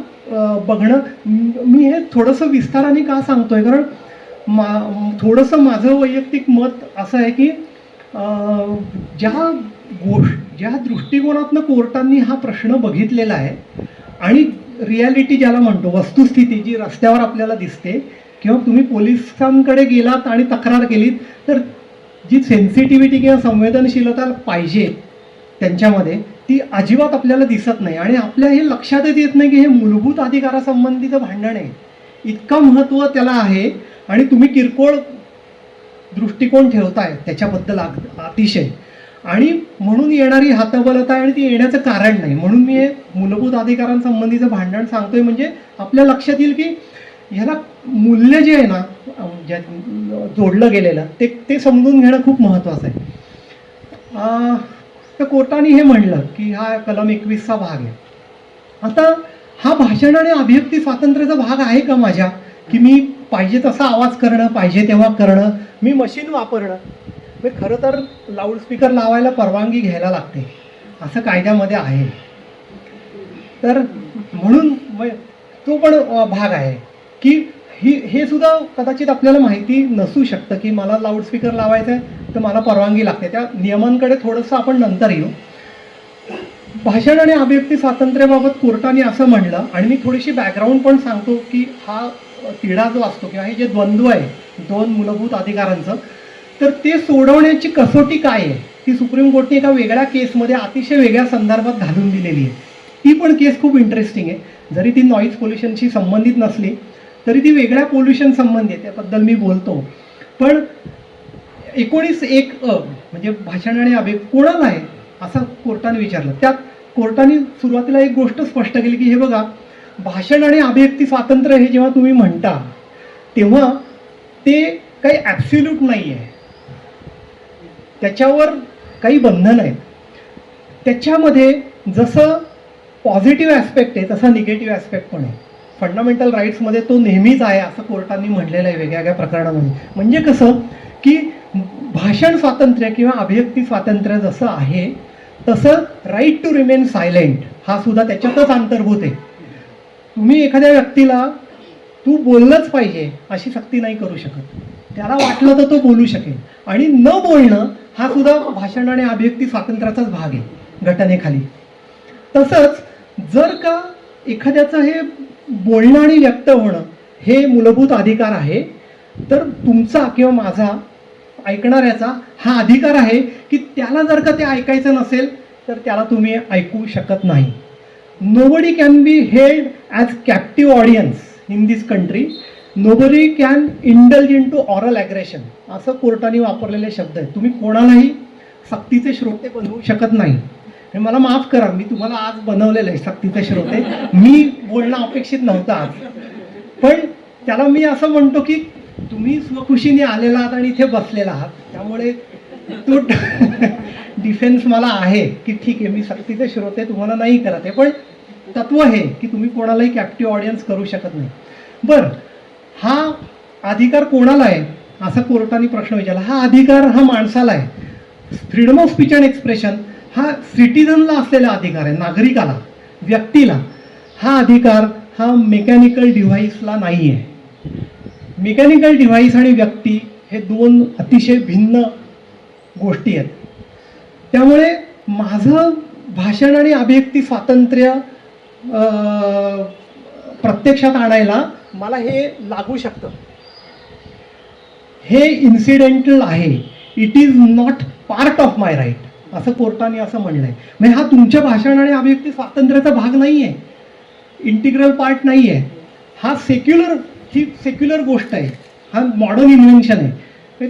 बघणं. मी हे थोडंसं विस्ताराने का सांगतोय, कारण थोडंसं माझं वैयक्तिक मत असं आहे की ज्या दृष्टिकोनातनं कोर्टांनी हा प्रश्न बघितलेला आहे आणि रियालिटी ज्याला म्हणतो, वस्तुस्थिती जी रस्त्यावर आपल्याला दिसते, किंवा तुम्ही पोलिसांकडे गेलात आणि तक्रार केलीत तर जी सेन्सिटिव्हिटी किंवा संवेदनशीलता पाहिजे त्यांच्यामध्ये ती अजिबात आपल्याला दिसत नाही. आणि आपल्या हे लक्षातच येत नाही की हे मूलभूत अधिकारासंबंधीचं भांडण आहे, इतकं महत्त्व त्याला आहे आणि तुम्ही किरकोळ दृष्टिकोन ठेवताय त्याच्याबद्दल अतिशय. आणि म्हणून येणारी हतबलता आहे आणि ती येण्याचं कारण नाही. म्हणून मी हे मूलभूत अधिकारांसंबंधीचं भांडण सांगतोय, म्हणजे आपल्या लक्षात येईल की ह्याला मूल्य जे आहे ना, ज्या जोडलं गेलेलं ते समजून घेणं खूप महत्त्वाचं आहे. तर कोर्टाने हे म्हणलं की हा कलम 21चा भाग आहे. आता हा भाषण आणि अभिव्यक्ती स्वातंत्र्याचा भाग आहे का माझ्या, की मी पाहिजे तसा आवाज करणं, पाहिजे तेव्हा करणं, मी मशीन वापरणं. खरं तर लाऊडस्पीकर लावायला परवानगी घ्यायला लागते असं कायद्यामध्ये आहे. तर म्हणून तो पण भाग आहे की हे सुद्धा कदाचित आपल्याला माहिती नसू शकतं की मला लाऊडस्पीकर लावायचं आहे तर मला परवानगी लागते. त्या नियमांकडे थोडंसं आपण नंतर येऊ. भाषण आणि अभिव्यक्ती स्वातंत्र्याबाबत कोर्टाने असं म्हणलं, आणि मी थोडीशी बॅकग्राऊंड पण सांगतो की हा तिढा जो असतो किंवा हे जे द्वंद्व आहे दोन मूलभूत अधिकारांचं, तर ते सोडवण्याची कसोटी काय आहे ती सुप्रीम कोर्टने एका वेगळ्या केसमध्ये अतिशय वेगळ्या संदर्भात घालून दिलेली आहे. ती पण केस खूप इंटरेस्टिंग आहे. जरी ती नॉईज पोल्युशनशी संबंधित नसली तरी ती वेगळ्या पोल्युशन संबंधी आहे, त्याबद्दल मी बोलतो. पण 19(1) म्हणजे भाषण आणि अभिव्यक्ती कोणाला आहे असं कोर्टाने विचारलं. त्यात कोर्टाने सुरुवातीला एक गोष्ट स्पष्ट केली की हे बघा, भाषण आणि अभिव्यक्ती स्वातंत्र्य हे जेव्हा तुम्ही म्हणता तेव्हा ते काही ॲब्सोल्यूट नाही आहे, त्याच्यावर काही बंधन आहेत. त्याच्यामध्ये जसं पॉझिटिव्ह ॲस्पेक्ट आहे तसा निगेटिव्ह ॲस्पेक्ट पण आहे. फंडामेंटल राईट्समध्ये तो नेहमीच आहे असं कोर्टाने म्हटलेलं आहे वेगळ्या वेगळ्या प्रकरणामध्ये. म्हणजे कसं की भाषण स्वातंत्र्य किंवा अभिव्यक्ती स्वातंत्र्य जसं आहे तसं राईट टू रिमेन सायलेंट हा सुद्धा त्याच्यातच अंतर्भूत आहे. तुम्ही एखाद्या व्यक्तीला तू बोललंच पाहिजे अशी सक्ती नाही करू शकत, त्याला वाटलं तर तो बोलू शकेल. आणि न बोलणं हा सुद्धा भाषण आणि अभिव्यक्ती स्वातंत्र्याचाच भाग आहे घटनेखाली. तसंच जर का एखाद्याचं हे बोलणं आणि व्यक्त होणं हे मूलभूत अधिकार आहे, तर तुमचा किंवा माझा ऐकणाऱ्याचा हा अधिकार आहे की त्याला जर का ते ऐकायचं नसेल तर त्याला तुम्ही ऐकू शकत नाही. Nobody can be held as captive audience in this country, nobody can indulge in to aural aggression असं कोर्टाने वापरलेले शब्द आहेत. तुम्ही कोणालाही सक्तीचे श्रोते बनवू शकत नाही. मला माफ करा, मी तुम्हाला आज बनवलेलं आहे सक्तीचे श्रोते, मी बोलणं अपेक्षित नव्हतं आज. पण त्याला मी असं म्हणतो की तुम्ही स्वखुशीने आलेला आहात आणि इथे बसलेला आहात, त्यामुळे तो डिफेन्स मला आहे की ठीक आहे, मी सक्तीचे श्रोते तुम्हाला नाही करत आहे, पण तत्व हे की तुम्ही कोणालाही कॅप्टिव्ह ऑडियन्स करू शकत नाही. बरं, हा अधिकार कोणाला आहे असा कोर्टाने प्रश्न विचारला. हा अधिकार हा माणसाला आहे. Freedom of speech and expression हा सिटिझनला असलेला अधिकार आहे, नागरिकाला, व्यक्तीला. हा अधिकार हा मेकॅनिकल डिव्हाइसला नाही आहे. मेकॅनिकल डिव्हाइस आणि व्यक्ती हे दोन अतिशय भिन्न गोष्टी आहेत. त्यामुळे माझं भाषण आणि अभिव्यक्ती स्वातंत्र्य प्रत्यक्षात आणायला मला हे लागू शकतं. हे इन्सिडेंटल आहे, it is not part of my right असं कोर्टाने असं म्हणलंय. म्हणजे हा तुमच्या भाषण आणि अभिव्यक्ती स्वातंत्र्याचा भाग नाही आहे, इंटिग्रल पार्ट नाही आहे. हा ही सेक्युलर गोष्ट आहे, हा मॉडर्न इन्व्हेन्शन आहे.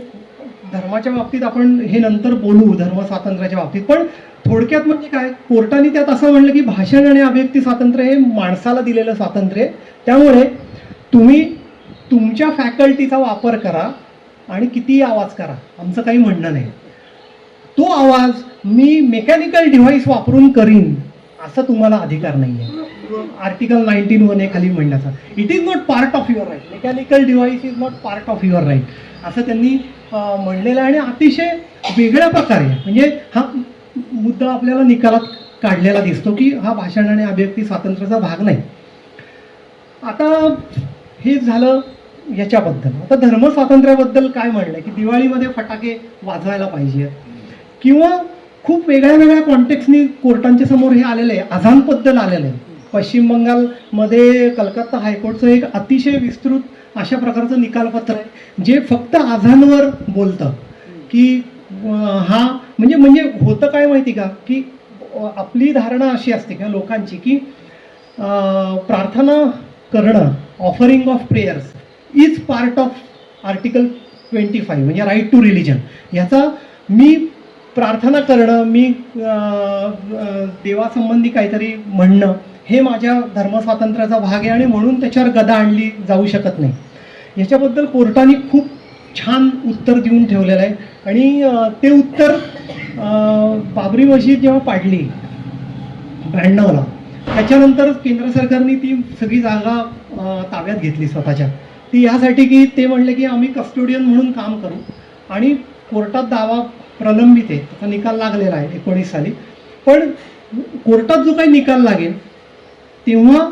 धर्माच्या बाबतीत आपण हे नंतर बोलू, धर्म स्वातंत्र्याच्या बाबतीत. पण थोडक्यात म्हणजे काय, कोर्टाने त्यात असं म्हणलं की भाषण आणि अभिव्यक्ती स्वातंत्र्य हे माणसाला दिलेलं स्वातंत्र्य आहे. त्यामुळे तुम्ही तुमच्या फॅकल्टीचा वापर करा आणि कितीही आवाज करा, आमचं काही म्हणणं नाही. तो आवाज मी मेकॅनिकल डिव्हाइस वापरून करीन असा तुम्हाला अधिकार नाही आहे. आर्टिकल 19(1) खाली म्हणण्याचा it is not part of your right, mechanical device is not part of your right असं त्यांनी म्हणलेलं आहे. आणि अतिशय वेगळ्या प्रकारे म्हणजे हा मुद्दा आपल्याला निकालात काढलेला दिसतो की हा भाषण आणि अभिव्यक्ती स्वातंत्र्याचा भाग नाही. आता हे झालं याच्याबद्दल. आता धर्म स्वातंत्र्याबद्दल काय म्हणलं की दिवाळीमध्ये फटाके वाजवायला पाहिजे, किंवा खूप वेगळ्या वेगळ्या कॉन्टेक्स्टनी कोर्टांच्या समोर हे आलेलं आहे, अजानबद्दल आलेलं आहे. पश्चिम बंगालमध्ये कलकत्ता हायकोर्टचं एक अतिशय विस्तृत अशा प्रकारचं निकालपत्र आहे जे फक्त आझानवर बोलतं की हा म्हणजे होतं काय माहिती का की आपली धारणा अशी असते किंवा लोकांची की प्रार्थना करणं offering of prayers is part of article 25 म्हणजे राईट टू रिलिजन. ह्याचा मी प्रार्थना करणं मी देवासंबंधी काहीतरी म्हणणं हे माझ्या धर्मस्वातंत्र्याचा भाग आहे आणि म्हणून त्याच्यावर गदा आणली जाऊ शकत नाही. याच्याबद्दल कोर्टाने खूप छान उत्तर देऊन ठेवलेलं आहे आणि ते उत्तर बाबरी मशीद जेव्हा पाडली 92ला त्याच्यानंतर केंद्र सरकारने ती सगळी जागा ताब्यात घेतली स्वतःच्या. ती यासाठी की ते म्हणले की आम्ही कस्टोडियन म्हणून काम करू आणि कोर्टात दावा प्रलंबित आहे, त्याचा निकाल लागलेला आहे 19 साली. पण कोर्टात जो काही निकाल लागेल तेव्हा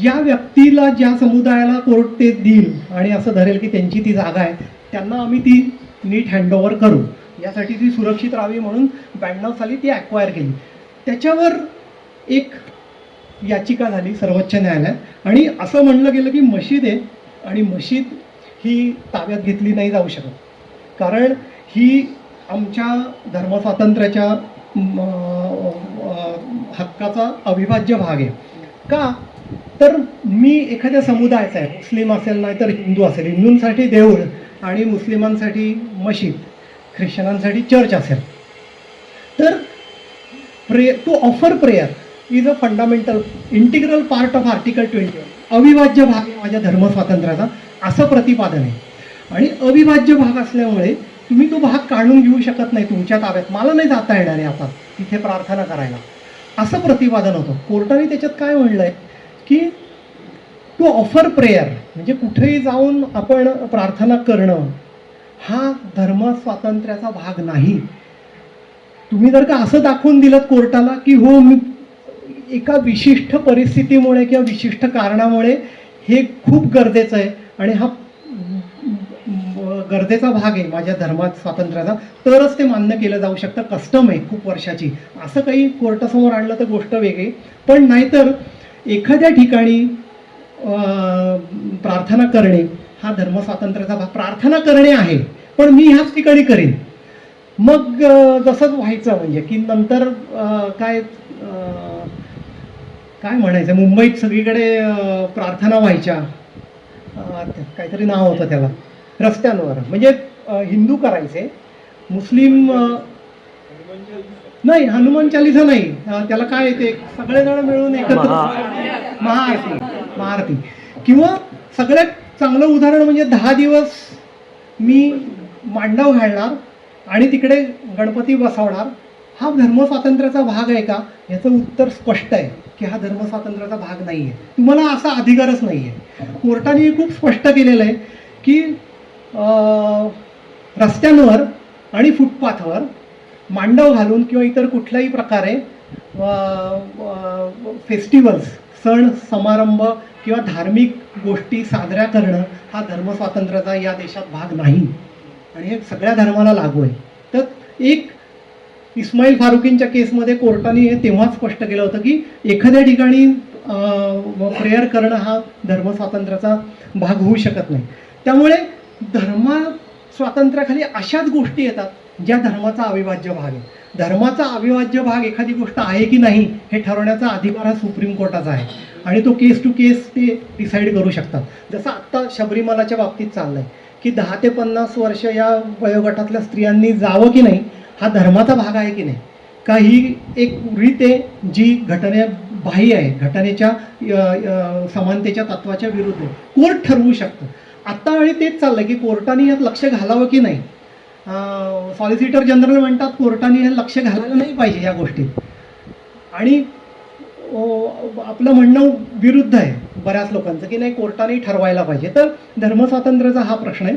ज्या व्यक्तीला ज्या समुदायाला कोर्ट ते देईल आणि असं धरेल की त्यांची ती जागा आहे त्यांना आम्ही ती नीट हँडओव्हर करू. यासाठी ती सुरक्षित राहावी म्हणून 92 साली ती ॲक्वायर केली. त्याच्यावर एक याचिका झाली सर्वोच्च न्यायालयात आणि असं म्हणलं गेलं की मशीद आहे आणि मशीद ही ताब्यात घेतली नाही जाऊ शकत कारण ही आमच्या धर्मस्वातंत्र्याच्या हक्काचा अविभाज्य भाग आहे. का तर मी एखाद्या समुदायाचा आहे, मुस्लिम असेल नाही तर हिंदू असेल, हिंदूंसाठी देऊळ आणि मुस्लिमांसाठी मशीद, ख्रिश्चनांसाठी चर्च असेल तर to offer prayer is a fundamental integral part of article 21 अविभाज्य भाग आहे माझ्या धर्मस्वातंत्र्याचा असं प्रतिपादन आहे. आणि अविभाज्य भाग असल्यामुळे तुम्ही तो भाग काढून घेऊ शकत नाही तुमच्या ताब्यात. मला नाही जाता येणार आहे आता तिथे प्रार्थना करायला असं प्रतिपादन होतं. कोर्टाने त्याच्यात काय म्हणलं आहे की टू ऑफर प्रेयर म्हणजे कुठेही जाऊन आपण प्रार्थना करणं हा धर्मस्वातंत्र्याचा भाग नाही. तुम्ही जर का असं दाखवून दिलं कोर्टाला की हो मी एका विशिष्ट परिस्थितीमुळे किंवा विशिष्ट कारणामुळे हे खूप गरजेचं आहे आणि हा गरजेचा भाग आहे माझ्या धर्मात स्वातंत्र्याचा तरच ते मान्य केलं जाऊ शकतं. कस्टम आहे खूप वर्षाची असं काही कोर्टासमोर आणलं तर गोष्ट वेगळी. पण नाहीतर एखाद्या ठिकाणी प्रार्थना करणे हा धर्मस्वातंत्र्याचा भाग. प्रार्थना करणे आहे पण मी ह्याच ठिकाणी करीन मग जसंच व्हायचं म्हणजे की नंतर काय म्हणायचं मुंबईत सगळीकडे प्रार्थना व्हायच्या काहीतरी नाव होतं त्याला रस्त्यांवर म्हणजे हिंदू करायचे मुस्लिम नाही हनुमान चालीसा नाही त्याला काय ते सगळेजण मिळून एकत्र महाआरती किंवा सगळ्यात चांगलं उदाहरण म्हणजे 10 दिवस मी मांडव घालणार आणि तिकडे गणपती बसवणार. हा धर्मस्वातंत्र्याचा भाग आहे का याचं उत्तर स्पष्ट आहे की हा धर्मस्वातंत्र्याचा भाग नाही आहे. तुम्हाला असा अधिकारच नाही आहे. कोर्टाने खूप स्पष्ट केलेलं आहे की रस्त्यांवर आणि फुटपाथवर मांडव घालून किंवा इतर कुठल्याही प्रकारे फेस्टिवल्स सण समारंभ किंवा धार्मिक गोष्टी साजऱ्या करणं हा धर्मस्वातंत्र्याचा या देशात भाग नाही आणि हे सगळ्या धर्माला लागू आहे. तर एक इस्माईल फारुकींच्या केसमध्ये कोर्टाने हे तेव्हाच स्पष्ट केलं होतं की एखाद्या ठिकाणी प्रेयर करणं हा धर्मस्वातंत्र्याचा भाग होऊ शकत नाही. त्यामुळे स्वातंत्र्याखाली अशाच गोष्टी येतात ज्या धर्माचा अविभाज्य भाग आहे. धर्माचा अविभाज्य भाग एखादी गोष्ट आहे की नाही हे ठरवण्याचा अधिकार हा सुप्रीम कोर्टाचा आहे आणि तो केस टू केस ते डिसाईड करू शकतात. जसं आत्ता शबरीमालाच्या बाबतीत चाललंय की 10 ते 50 वर्ष या वयोगटातल्या स्त्रियांनी जावं की नाही हा धर्माचा भाग आहे की नाही का ही एक रीत आहे जी घटनेबाह्य आहे घटनेच्या समानतेच्या तत्वाच्या विरुद्ध आहे. कोर्ट ठरवू शकतं आत्ता आणि तेच चाललंय की कोर्टाने यात लक्ष घालावं की नाही. सॉलिसिटर जनरल म्हणतात कोर्टाने हे लक्ष घालायला नाही पाहिजे या गोष्टीत आणि आपलं म्हणणं विरुद्ध आहे बऱ्याच लोकांचं की नाही कोर्टाने ठरवायला पाहिजे. तर धर्मस्वातंत्र्याचा हा प्रश्न आहे.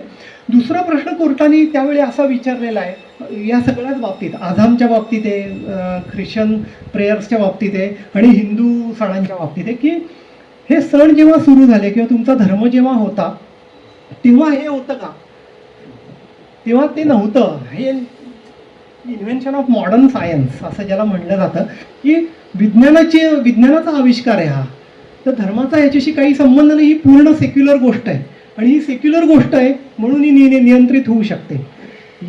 दुसरा प्रश्न कोर्टाने त्यावेळी असा विचारलेला आहे या सगळ्याच बाबतीत आझामच्या बाबतीत आहे ख्रिश्चन प्रेयर्सच्या बाबतीत आहे आणि हिंदू सणांच्या बाबतीत आहे की हे सण जेव्हा सुरू झाले किंवा तुमचा धर्म जेव्हा होता तेव्हा हे होतं का तेव्हा ते नव्हतं. हे इन्व्हेन्शन ऑफ मॉडर्न सायन्स असं ज्याला म्हणलं जातं की विज्ञानाचा आविष्कार आहे हा, तर धर्माचा ह्याच्याशी काही संबंध नाही. ही पूर्ण सेक्युलर गोष्ट आहे आणि ही सेक्युलर गोष्ट आहे म्हणून ही नियंत्रित होऊ शकते,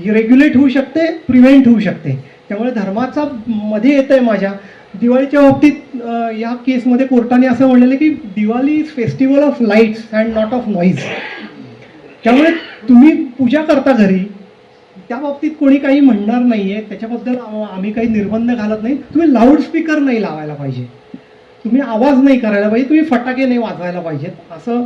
रेग्युलेट होऊ शकते, प्रिव्हेंट होऊ शकते. त्यामुळे धर्माचा मध्ये येत आहे माझ्या दिवाळीच्या बाबतीत या केसमध्ये कोर्टाने असं म्हणलेलं की Diwali is festival of lights and not of noise. त्यामुळे तुम्ही पूजा करता घरी, त्या बाबतीत कोणी काही म्हणणार नाही आहे, त्याच्याबद्दल आम्ही काही निर्बंध घालत नाही. तुम्ही लाऊडस्पीकर नाही लावायला पाहिजे, तुम्ही आवाज नाही करायला पाहिजे, तुम्ही फटाके नाही वाजवायला पाहिजेत, असं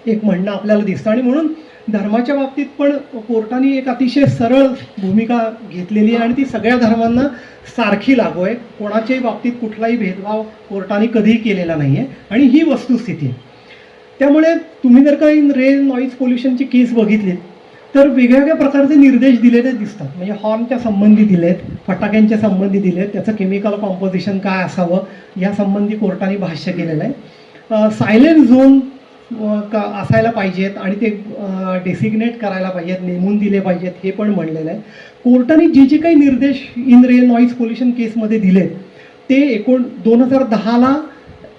एक म्हणणं आपल्याला दिसतं. आणि म्हणून धर्माच्या बाबतीत पण कोर्टाने एक अतिशय सरळ भूमिका घेतलेली आहे आणि ती सगळ्या धर्मांना सारखी लागू आहे. कोणाच्याही बाबतीत कुठलाही भेदभाव कोर्टाने कधीही केलेला नाही आहे आणि ही वस्तुस्थिती आहे. त्यामुळे तुम्ही जर काही रेन नॉईज पोल्युशनची केस बघितली तर वेगवेगळ्या प्रकारचे निर्देश दिलेले दिसतात. म्हणजे हॉर्नच्या संबंधी दिलेत, फटाक्यांच्या संबंधी दिलेत, त्याचं केमिकल कॉम्पोजिशन काय असावं या संबंधी कोर्टाने भाष्य केलेलं आहे. सायलेंट झोन असायला पाहिजेत आणि ते डेसिग्नेट करायला पाहिजेत, नेमून दिले पाहिजेत, हे पण म्हणलेलं आहे. कोर्टाने जे काही निर्देश इन रेन नॉईज पोल्युशन केसमध्ये दिलेत ते 2010ला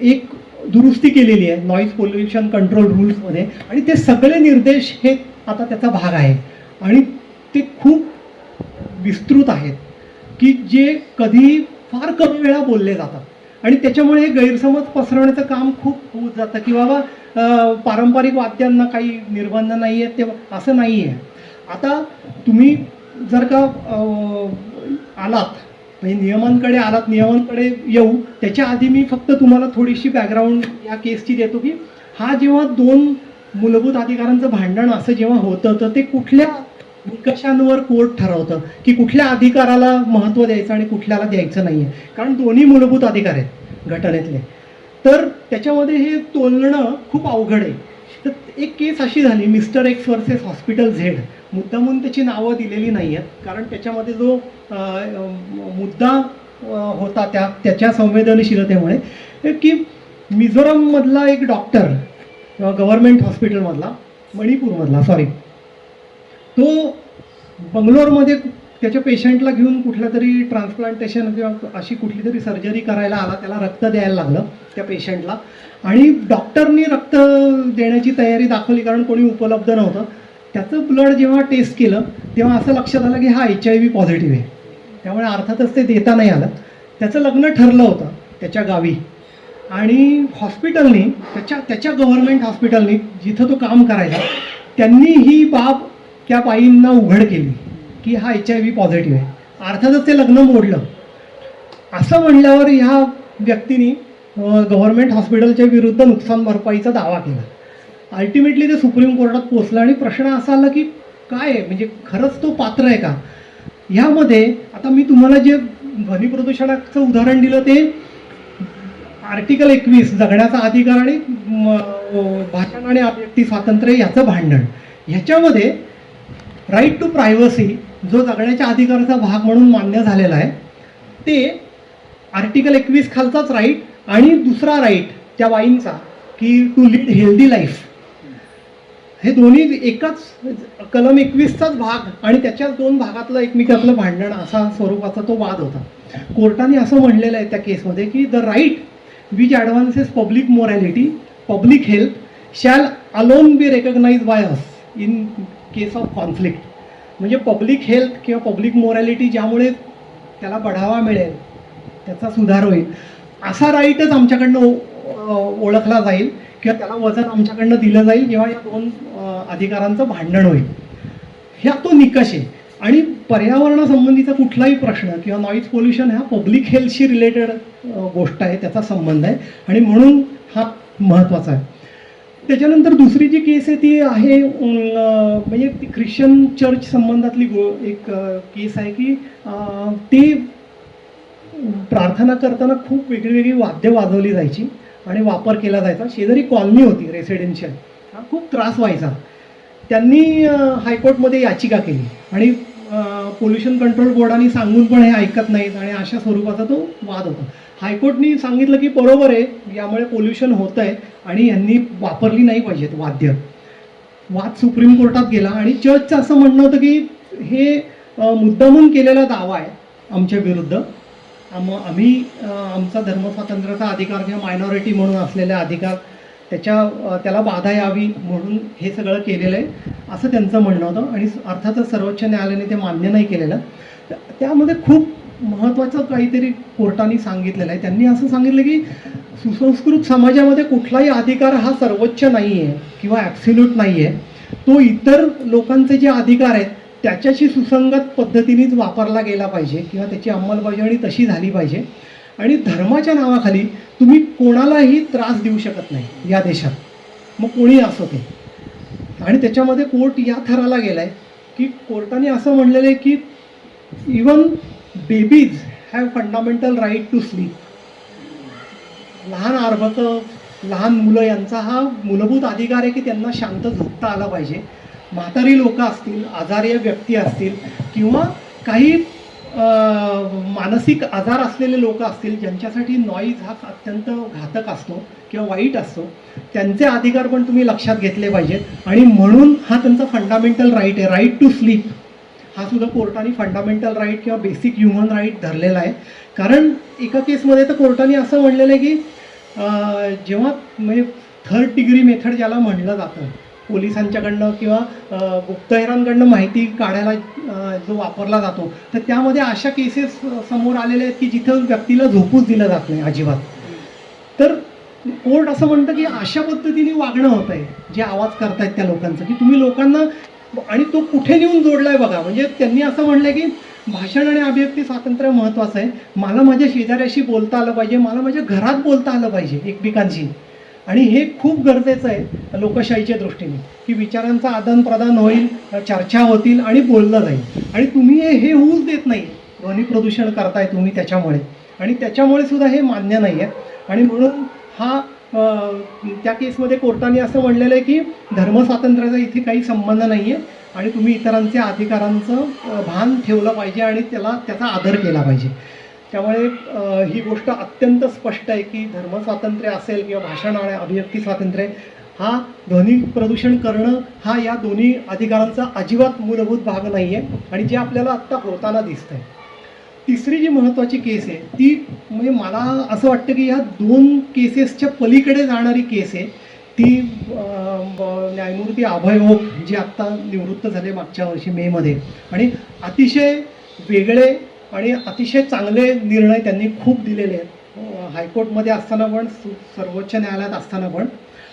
एक दुरुस्ती केलेली आहे नॉईज पोल्युशन कंट्रोल रूल्समध्ये आणि ते सगळे निर्देश हे आता त्याचा भाग आहे आणि ते खूप विस्तृत आहेत की जे कधी फार कमी वेळा बोलले जातात आणि त्याच्यामुळे गैरसमज पसरवण्याचं काम खूप होत जातं की बाबा पारंपरिक वाद्यांना काही निर्बंध नाही आहेत, ते असं नाही आहे. आता तुम्ही जर का आलात म्हणजे नियमांकडे आलात, नियमांकडे येऊ त्याच्या आधी मी फक्त तुम्हाला थोडीशी बॅकग्राऊंड या केसची देतो की हा जेव्हा दोन मूलभूत अधिकारांचं भांडण असं जेव्हा होतं तर ते कुठल्या निकषांवर कोर्ट ठरवतं की कुठल्या अधिकाराला महत्त्व द्यायचं आणि कुठल्याला द्यायचं नाही आहे. कारण दोन्ही मूलभूत अधिकार आहेत घटनेतले, तर त्याच्यामध्ये हे तोलणं खूप अवघड आहे. तर एक केस अशी झाली mister x versus hospital Z. मुद्दामून त्याची नावं दिलेली नाही आहेत कारण त्याच्यामध्ये जो मुद्दा होता त्याच्या संवेदनशीलतेमुळे की मिझोरममधला एक डॉक्टर गव्हर्नमेंट हॉस्पिटलमधला मणिपूरमधला तो बंगलोरमध्ये त्याच्या पेशंटला घेऊन कुठल्या तरी ट्रान्सप्लांटेशन किंवा अशी कुठली तरी सर्जरी करायला आला, त्याला रक्त द्यायला लागलं त्या पेशंटला आणि डॉक्टरनी रक्त देण्याची तयारी दाखवली कारण कोणी उपलब्ध नव्हतं. त्याचं ब्लड जेव्हा टेस्ट केलं तेव्हा असं लक्षात आलं की हा HIV पॉझिटिव्ह आहे. त्यामुळे अर्थातच ते देता नाही आलं. त्याचं लग्न ठरलं होतं त्याच्या गावी आणि हॉस्पिटलनी त्याच्या गव्हर्नमेंट हॉस्पिटलनी जिथं तो काम करायचा त्यांनी ही बाब त्या बाईंना उघड केली की हा HIV पॉझिटिव्ह आहे. अर्थातच ते लग्न मोडलं. असं म्हणल्यावर ह्या व्यक्तीने गव्हर्नमेंट हॉस्पिटलच्या विरुद्ध नुकसान भरपाईचा दावा केला. अल्टिमेटली ते सुप्रीम कोर्टात पोचलं आणि प्रश्न असा आला की काय आहे म्हणजे खरंच तो पात्र आहे का. ह्यामध्ये आता मी तुम्हाला जे ध्वनी प्रदूषणाचं उदाहरण दिलं ते आर्टिकल 21 जगण्याचा अधिकार आणि भाषण आणि अभिव्यक्ती स्वातंत्र्य याचं भांडण. ह्याच्यामध्ये राईट टू प्रायव्हसी जो जगण्याच्या अधिकाराचा भाग म्हणून मान्य झालेला आहे ते आर्टिकल 21 खालचाच राईट आणि दुसरा राईट त्या बाईंचा की टू लीड हेल्दी लाईफ, हे दोन्ही एकाच कलम 21चाच भाग आणि त्याच्याच दोन भागातलं एकमेकातलं भांडण असा स्वरूपाचा तो वाद होता. कोर्टाने असं म्हणलेलं आहे त्या केसमध्ये की the right which advances public morality public health shall alone be recognise by us in case of conflict. म्हणजे पब्लिक हेल्थ किंवा पब्लिक मोरॅलिटी ज्यामुळे त्याला बढावा मिळेल, त्याचा सुधार होईल असा राईटच आमच्याकडनं ओळखला जाईल किंवा त्याला वजन आमच्याकडनं दिलं जाईल जेव्हा या दोन अधिकारांचं भांडण होईल. ह्या तो निकष आहे. आणि पर्यावरणासंबंधीचा कुठलाही प्रश्न किंवा नॉईज पोल्युशन हा पब्लिक हेल्थशी रिलेटेड गोष्ट आहे, त्याचा संबंध आहे आणि म्हणून हा महत्त्वाचा आहे. त्याच्यानंतर दुसरी जी केस आहे ती आहे म्हणजे ती ख्रिश्चन चर्च संबंधातली एक केस आहे की ती प्रार्थना करताना खूप वेगळी वाद्य वाजवली जायची आणि वापर केला जायचा. शेजारी कॉलनी होती रेसिडेन्शियल, हा खूप त्रास व्हायचा. त्यांनी हायकोर्टमध्ये याचिका केली आणि पोल्युशन कंट्रोल बोर्डाने सांगून पण हे ऐकत नाहीत आणि अशा स्वरूपाचा तो वाद होता. हायकोर्टनी सांगितलं की बरोबर आहे, यामुळे पोल्युशन होतं आहे आणि यांनी वापरली नाही पाहिजेत वाद्य. वाद सुप्रीम कोर्टात गेला आणि जजचं असं म्हणणं होतं की हे मुद्दामून केलेला दावा आहे आमच्या विरुद्ध आम्ही आमचा धर्मस्वातंत्र्याचा अधिकार किंवा मायनॉरिटी म्हणून असलेला अधिकार त्याला बाधा यावी म्हणून हे सगळं केलेलं आहे असं त्यांचं म्हणणं होतं. आणि अर्थातच सर्वोच्च न्यायालयाने ते मान्य नाही केलेलं. त्यामध्ये खूप महत्त्वाचं काहीतरी कोर्टाने सांगितलेलं आहे. त्यांनी असं सांगितलं की सुसंस्कृत समाजामध्ये कुठलाही अधिकार हा सर्वोच्च नाही आहे किंवा ॲब्सोल्यूट नाही आहे. तो इतर लोकांचे जे अधिकार आहेत त्याच्याशी सुसंगत पद्धतीनेच वापरला गेला पाहिजे किंवा त्याची अंमलबजावणी तशी झाली पाहिजे. आणि धर्माच्या नावाखाली तुम्ही कोणालाही त्रास देऊ शकत नाही या देशात, मग कोणी असो ते. आणि त्याच्यामध्ये कोर्ट या थराला गेला आहे की कोर्टाने असं म्हणलेलं आहे की even babies have fundamental right to sleep. लहान अर्भकं, लहान मुलं यांचा हा मूलभूत अधिकार आहे की त्यांना शांत झोपता आलं पाहिजे. म्हातारी लोकं असतील, आजारी व्यक्ती असतील किंवा काही मानसिक आजार असलेले लोक असतील ज्यांच्यासाठी नॉईज हा अत्यंत घातक असतो किंवा वाईट असतो, त्यांचे अधिकार पण तुम्ही लक्षात घेतले पाहिजेत. आणि म्हणून हा त्यांचा फंडामेंटल राईट आहे, राईट टू स्लीप. हा सुद्धा कोर्टाने फंडामेंटल राईट किंवा बेसिक ह्युमन राईट धरलेला आहे. कारण एका केसमध्ये तर कोर्टाने असं म्हणलेलं आहे की जेव्हा म्हणजे थर्ड डिग्री मेथड ज्याला म्हणलं जातं, पोलिसांच्याकडनं किंवा गुप्तहेरांकडनं माहिती काढायला जो वापरला जातो, तर त्यामध्ये अशा केसेस समोर आलेल्या आहेत की जिथं व्यक्तीला झोपूच दिलं जात नाही अजिबात. तर कोर्ट असं म्हणतं की अशा पद्धतीने वागणं होतं आहे जे आवाज करतायत त्या लोकांचं, की तुम्ही लोकांना, आणि तो कुठे नेऊन जोडलाय बघा. म्हणजे त्यांनी असं म्हणलंय की भाषण आणि अभिव्यक्ती स्वातंत्र्य महत्त्वाचं आहे. मला माझ्या शेजाऱ्याशी बोलता आलं पाहिजे, मला माझ्या घरात बोलता आलं पाहिजे एकमेकांशी. आणि हे खूप गरजेचं आहे लोकशाहीच्या दृष्टीने की विचारांचं आदानप्रदान होईल, चर्चा होतील आणि बोललं जाईल. आणि तुम्ही हे होऊच देत नाही, ध्वनी प्रदूषण करताय तुम्ही त्याच्यामुळे, आणि त्याच्यामुळे सुद्धा हे मान्य नाही आहे. आणि म्हणून हा त्या केसमध्ये कोर्टाने असं म्हणलेलं आहे की धर्मस्वातंत्र्याचा इथे काही संबंध नाही आहे आणि तुम्ही इतरांच्या अधिकारांचं भान ठेवलं पाहिजे आणि त्याचा आदर केला पाहिजे. त्यामुळे ही गोष्ट अत्यंत स्पष्ट आहे की धर्मस्वातंत्र्य असेल किंवा भाषण आणि अभिव्यक्ती स्वातंत्र्य, हा ध्वनी प्रदूषण करणं हा या दोन्ही अधिकारांचा अजिबात मूलभूत भाग नाही आहे. आणि जे आपल्याला आत्ता होताना दिसतं आहे. तिसरी जी महत्त्वाची केस आहे ती म्हणजे मला असं वाटतं की ह्या दोन केसेसच्या पलीकडे जाणारी केस आहे ती न्यायमूर्ती अभय ओक जे आत्ता निवृत्त झाले मागच्या वर्षी मेमध्ये, आणि अतिशय वेगळे आणि अतिशय चांगले निर्णय त्यांनी खूप दिलेले आहेत, हायकोर्टमध्ये असताना पण, सर्वोच्च न्यायालयात असताना पण.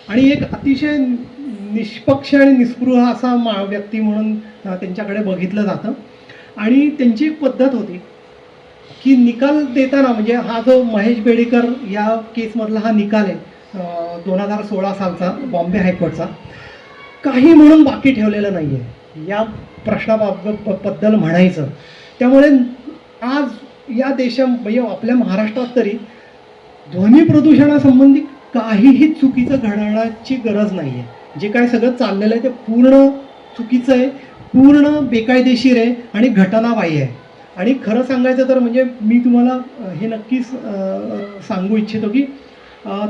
आणि एक अतिशय निष्पक्ष आणि निस्पृह असा व्यक्ती म्हणून त्यांच्याकडे बघितलं जातं. आणि त्यांची एक पद्धत होती की निकाल देताना, म्हणजे हा जो महेश बेडेकर या केसमधला हा निकाल आहे 2016 सालचा बॉम्बे हायकोर्टचा, काही म्हणून बाकी ठेवलेलं नाही आहे या प्रश्नाबद्दल म्हणायचं. त्यामुळे आज या म्हणजे आपल्या महाराष्ट्रात तरी ध्वनी प्रदूषणासंबंधी काहीही चुकीचं घडण्याची गरज नाही आहे. जे काय सगळं चाललेलं आहे ते पूर्ण चुकीचं आहे, पूर्ण बेकायदेशीर आहे आणि घटनाबाह्य आहे. आणि खरं सांगायचं तर म्हणजे मी तुम्हाला हे नक्कीच सांगू इच्छितो की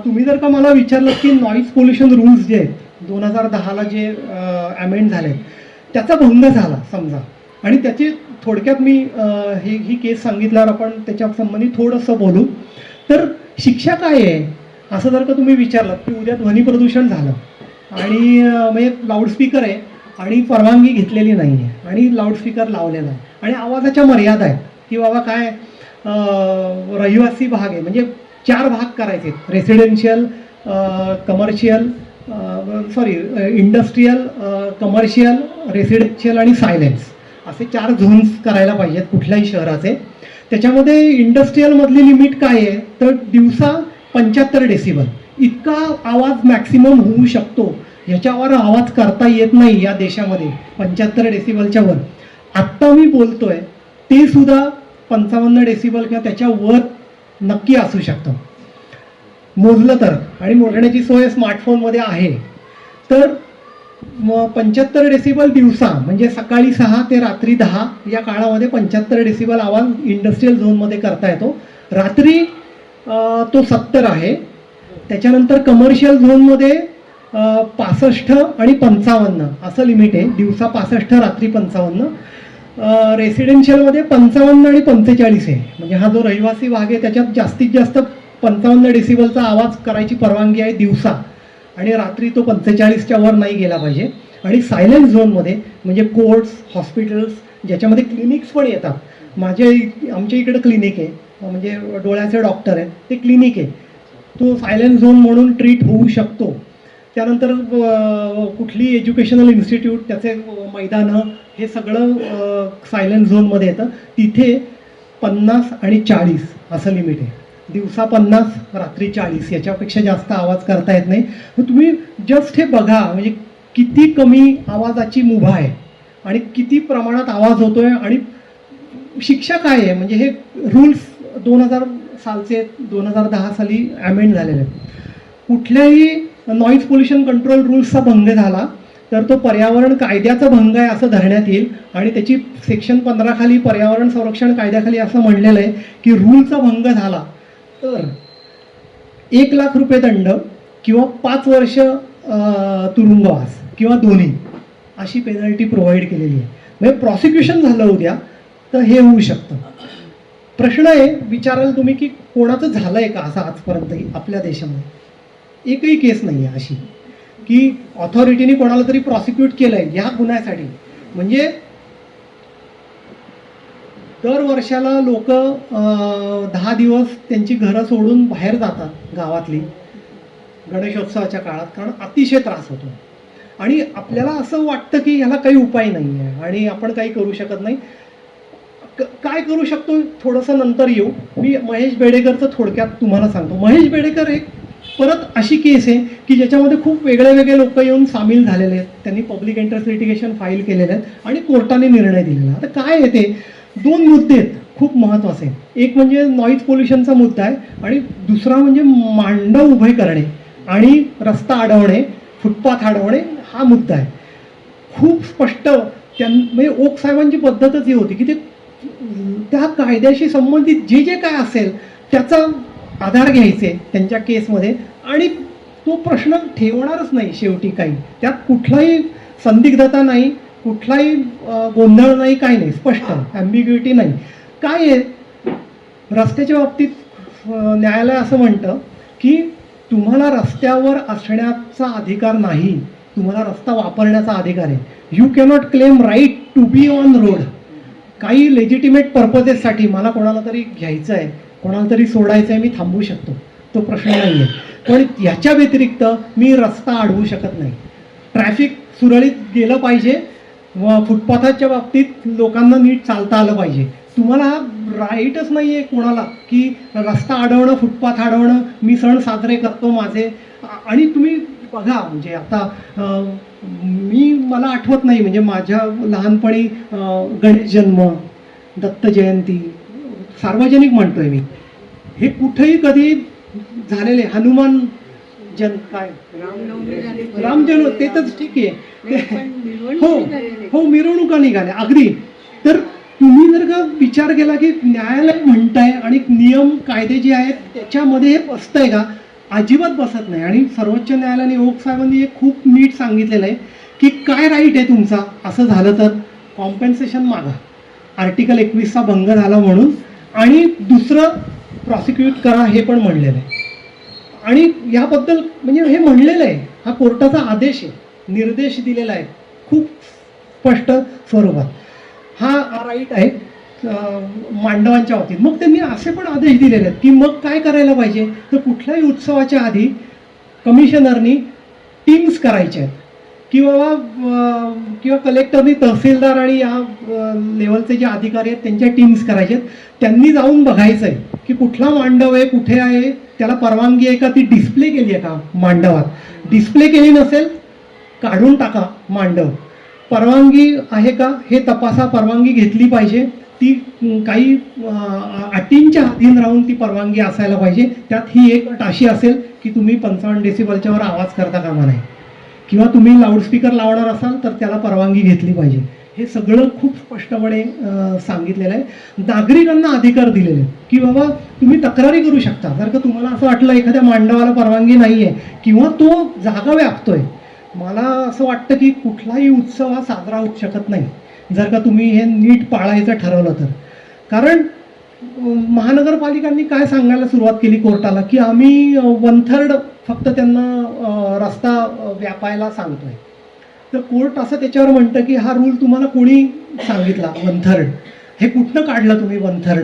तुम्ही जर का मला विचारलं की नॉईज पोल्युशन रूल्स जे आहेत 2010ला जे अमेंड झाले त्याचा भंग झाला समजा, आणि त्याची थोडक्यात मी ही केस सांगितल्यावर आपण त्याच्या संबंधी थोडंसं बोलू. तर शिक्षा काय आहे असं जर का तुम्ही विचारलं की उद्या ध्वनी प्रदूषण झालं आणि म्हणजे लाऊडस्पीकर आहे आणि परवानगी घेतलेली नाही आहे आणि लाऊडस्पीकर लावलेला आहे आणि आवाजाच्या मर्यादा आहेत की बाबा काय रहिवासी भाग आहे, म्हणजे 4 भाग करायचे, residential, commercial, industrial, commercial, residential आणि सायलेन्स असे 4 झोन्स करायला पाहिजेत कुठल्याही शहराचे. त्याच्यामध्ये इंडस्ट्रीयलमधली लिमिट काय आहे तर दिवसा 75 डेसिबल इतका आवाज मॅक्सिमम होऊ शकतो, ह्याच्यावर आवाज करता येत नाही या देशामध्ये 75 डेसिबलच्या वर. आत्ता मी बोलतोय ते सुद्धा 55 डेसिबल किंवा त्याच्या वर नक्की असू शकतं मोजलं तर, आणि मोजण्याची सोय स्मार्टफोनमध्ये आहे. तर 75 डेसिबल दिवसा म्हणजे सकाळी 6 ते रात्री 10 या काळामध्ये 75 डेसिबल आवाज इंडस्ट्रीयल झोनमध्ये करता येतो. रात्री तो 70 आहे. त्याच्यानंतर कमर्शियल झोनमध्ये 65 आणि 55 असं लिमिट आहे, दिवसा 65 रात्री 55. रेसिडेन्शियलमध्ये 55 आणि 45 आहे. म्हणजे हा जो रहिवासी भाग आहे त्याच्यात जास्तीत जास्त 55 डेसिबलचा आवाज करायची परवानगी आहे दिवसा, आणि रात्री तो 45च्या वर नाही गेला पाहिजे. आणि सायलेन्स झोनमध्ये म्हणजे कोर्ट्स, हॉस्पिटल्स, ज्याच्यामध्ये क्लिनिक्स पण येतात. आमच्या इकडे क्लिनिक आहे, म्हणजे डोळ्याचे डॉक्टर आहेत, ते क्लिनिक आहे, तो सायलेन्स झोन म्हणून ट्रीट होऊ शकतो. त्यानंतर कुठली एज्युकेशनल इन्स्टिट्यूट, त्याचे मैदानं, हे सगळं सायलेन्स झोनमध्ये येतं. तिथे 50 आणि 40 असं लिमिट आहे. दिवसा 50, रात्री 40, याच्यापेक्षा जास्त आवाज करता येत नाही. मग तुम्ही जस्ट हे बघा, म्हणजे किती कमी आवाजाची मुभा आहे आणि किती प्रमाणात आवाज होतोय, आणि शिक्षा काय आहे. म्हणजे हे रूल्स 2000 सालचे, 2010 साली अमेंड झालेले आहेत. कुठल्याही नॉईज पोल्युशन कंट्रोल रूल्सचा भंग झाला तर तो पर्यावरण कायद्याचा भंग आहे असं धरण्यात येईल. आणि त्याची सेक्शन 15 खाली, पर्यावरण संरक्षण कायद्याखाली असं म्हणलेलं आहे की रूलचा भंग झाला तर 1 लाख रुपये दंड किंवा 5 वर्ष तुरुंगवास किंवा दोन्ही अशी पेनल्टी प्रोव्हाइड केलेली आहे. म्हणजे प्रॉसिक्युशन झालं उद्या तर हे होऊ शकतं. प्रश्न आहे, विचाराल तुम्ही की कोणाचं झालं आहे का असं आजपर्यंतही आपल्या देशामध्ये? एकही केस नाही आहे अशी की ऑथॉरिटीने कोणाला तरी प्रॉसिक्यूट केलं आहे या गुन्ह्यासाठी. म्हणजे दर वर्षाला लोक 10 दिवस त्यांची घरं सोडून बाहेर जातात गावातली गणेशोत्सवाच्या काळात, कारण अतिशय त्रास होतो. आणि आपल्याला असं वाटतं की ह्याला काही उपाय नाही आहे आणि आपण काही करू शकत नाही. काय करू शकतो थोडंसं नंतर येऊ. मी महेश बेडेकरचं थोडक्यात तुम्हाला सांगतो. महेश बेडेकर एक परत अशी केस आहे की ज्याच्यामध्ये खूप वेगळे वेगळे लोक येऊन सामील झालेले आहेत. त्यांनी पब्लिक इंटरेस्ट लिटिगेशन फाईल केलेलं आहे आणि कोर्टाने निर्णय दिलेला. आता काय आहे ते 2 मुद्दे आहेत खूप महत्त्वाचे. एक म्हणजे नॉईज पोल्युशनचा मुद्दा आहे आणि दुसरा म्हणजे मांडव उभे करणे आणि रस्ता अडवणे, फुटपाथ अडवणे हा मुद्दा आहे. खूप स्पष्ट म्हणजे ओक साहेबांची पद्धतच ही होती की ते त्या कायद्याशी संबंधित जे जे काय असेल त्याचा आधार घ्यायचे त्यांच्या केसमध्ये आणि तो प्रश्न ठेवणारच नाही शेवटी. काही त्यात कुठलाही संदिग्धता नाही, कुठलाही गोंधळ नाही, काही नाही, स्पष्ट, ॲम्बिग्युइटी नाही. काय आहे, रस्त्याच्या बाबतीत न्यायालय असं म्हणतं की तुम्हाला रस्त्यावर असण्याचा अधिकार नाही, तुम्हाला रस्ता वापरण्याचा अधिकार आहे. You cannot claim right to be on road. काही लेजिटिमेट पर्पजेससाठी मला कोणाला तरी घ्यायचं आहे, कोणाला तरी सोडायचं आहे, मी थांबवू शकतो, तो प्रश्न नाही आहे. पण याच्या व्यतिरिक्त मी रस्ता अडवू शकत नाही. ट्रॅफिक सुरळीत गेलं पाहिजे व फुटपाथाच्या बाबतीत लोकांना नीट चालता आलं पाहिजे. तुम्हाला हा राईटच नाही आहे कोणाला की रस्ता अडवणं, फुटपाथ अडवणं. मी सण साजरे करतो माझे, आणि तुम्ही बघा म्हणजे आता मला आठवत नाही, म्हणजे माझ्या लहानपणी गणेश जन्म, दत्त जयंती, सार्वजनिक म्हणतोय मी, हे कुठेही कधी झालेले, हनुमान काय रामजन्म, ते तर ठीक आहे, हो मिरवणुका निघाल्या अगदी. तर तुम्ही जर का विचार केला की न्यायालय म्हणताय आणि नियम कायदे जे आहेत त्याच्यामध्ये हे बसतंय का? अजिबात बसत नाही. आणि सर्वोच्च न्यायालयाने ओक साहेबांनी एक खूप नीट सांगितलेलं आहे की काय राईट आहे तुमचा, असं झालं तर कॉम्पेन्सेशन मागा, आर्टिकल 21चा भंग झाला म्हणून, आणि दुसरं प्रॉसिक्यूट करा हे पण म्हणलेलं आहे. आणि याबद्दल म्हणजे हे म्हणलेलं आहे, हा कोर्टाचा आदेश आहे, निर्देश दिलेला आहे खूप स्पष्ट स्वरूपात. हा राईट आहे मांडवांच्या बाबतीत. मग त्यांनी असे पण आदेश दिलेले आहेत की मग काय करायला पाहिजे, तर कुठल्याही उत्सवाच्या आधी कमिशनरनी टीम्स करायच्या आहेत किंवा कलेक्टरनी, तहसीलदार आणि या लेवलचे जे अधिकारी आहेत त्यांच्या टीम्स करायच्या आहेत. त्यांनी जाऊन बघायचं आहे की कुठला मांडव आहे, कुठे आहे, त्याला परवानगी आहे का, ती डिस्प्ले केली आहे का मांडवात. डिस्प्ले केली नसेल काढून टाका मांडव. परवानगी आहे का हे तपासा, परवानगी घेतली पाहिजे, ती काही अटींच्या अधीन राहून ती परवानगी असायला पाहिजे. त्यात ही एक अट अशी असेल की तुम्ही 55 डेसिबलच्या वर आवाज करता कामा नये, किंवा तुम्ही लाऊडस्पीकर लावणार असाल तर त्याला परवानगी घेतली पाहिजे. हे सगळं खूप स्पष्टपणे सांगितलेलं आहे. नागरिकांना अधिकार दिलेले की बाबा तुम्ही तक्रारी करू शकता जर का तुम्हाला असं वाटलं एखाद्या मांडवाला परवानगी नाही आहे किंवा तो जागा व्यापतोय. मला असं वाटतं की कुठलाही उत्सव हा साजरा होऊ शकत नाही जर का तुम्ही हे नीट पाळायचं ठरवलं तर. कारण महानगरपालिकांनी काय सांगायला सुरुवात केली कोर्टाला, की आम्ही 1/3 फक्त त्यांना रस्ता व्यापायला सांगतोय. तर कोर्ट असं त्याच्यावर म्हणतं की हा रूल तुम्हाला कोणी सांगितला 1/3? हे कुठनं काढलं तुम्ही 1/3?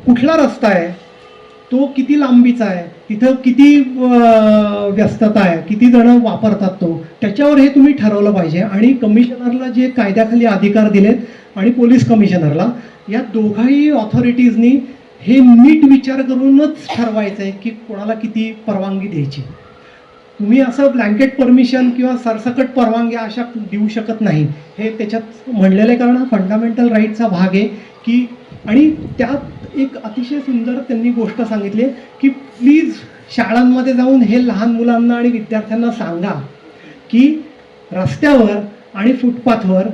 कुठला रस्ता आहे तो, किती लांबीचा आहे, तिथं किती व्यस्तता आहे, किती जण वापरतात तो, त्याच्यावर हे तुम्ही ठरवलं पाहिजे. आणि कमिशनरला जे कायद्याखाली अधिकार दिलेत आणि पोलीस कमिशनरला, या दोघाही ऑथॉरिटीजनी हे नीट विचार करूनच ठरवायचं आहे की कोणाला किती परवानगी द्यायची. तुम्ही असं ब्लँकेट परमिशन किंवा सरसकट परवानग्या अशा देऊ शकत नाही. हे त्याच्यात म्हणलेलं आहे, कारण हा फंडामेंटल राईटचा भाग आहे की. आणि त्यात एक अतिशय सुंदर त्यांनी गोष्ट सांगितली की प्लीज शाळांमध्ये जाऊन हे लहान मुलांना आणि विद्यार्थ्यांना सांगा की रस्त्यावर आणि फुटपाथवर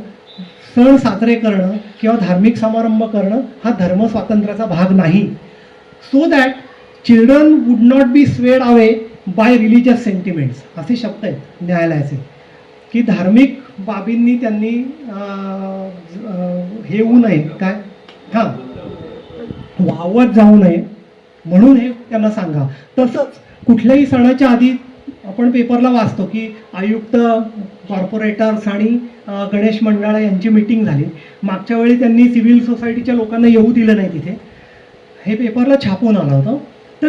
सण साजरे करणं किंवा धार्मिक समारंभ करणं हा धर्मस्वातंत्र्याचा भाग नाही. So that children would not be swayed away by religious sentiments, असे शब्द आहेत न्यायालयाचे, की धार्मिक बाबींनी त्यांनी हे होऊ नये, काय हां वाहवत जाऊ नये म्हणून हे त्यांना सांगा. तसंच कुठल्याही सणाच्या आधी आपण पेपरला वाचतो की आयुक्त, कॉर्पोरेटर्स आणि गणेश मंडळं यांची मीटिंग झाली. मागच्या वेळी त्यांनी सिव्हिल सोसायटीच्या लोकांना येऊ दिलं नाही तिथे, हे पेपरला छापून आलं होतं. तर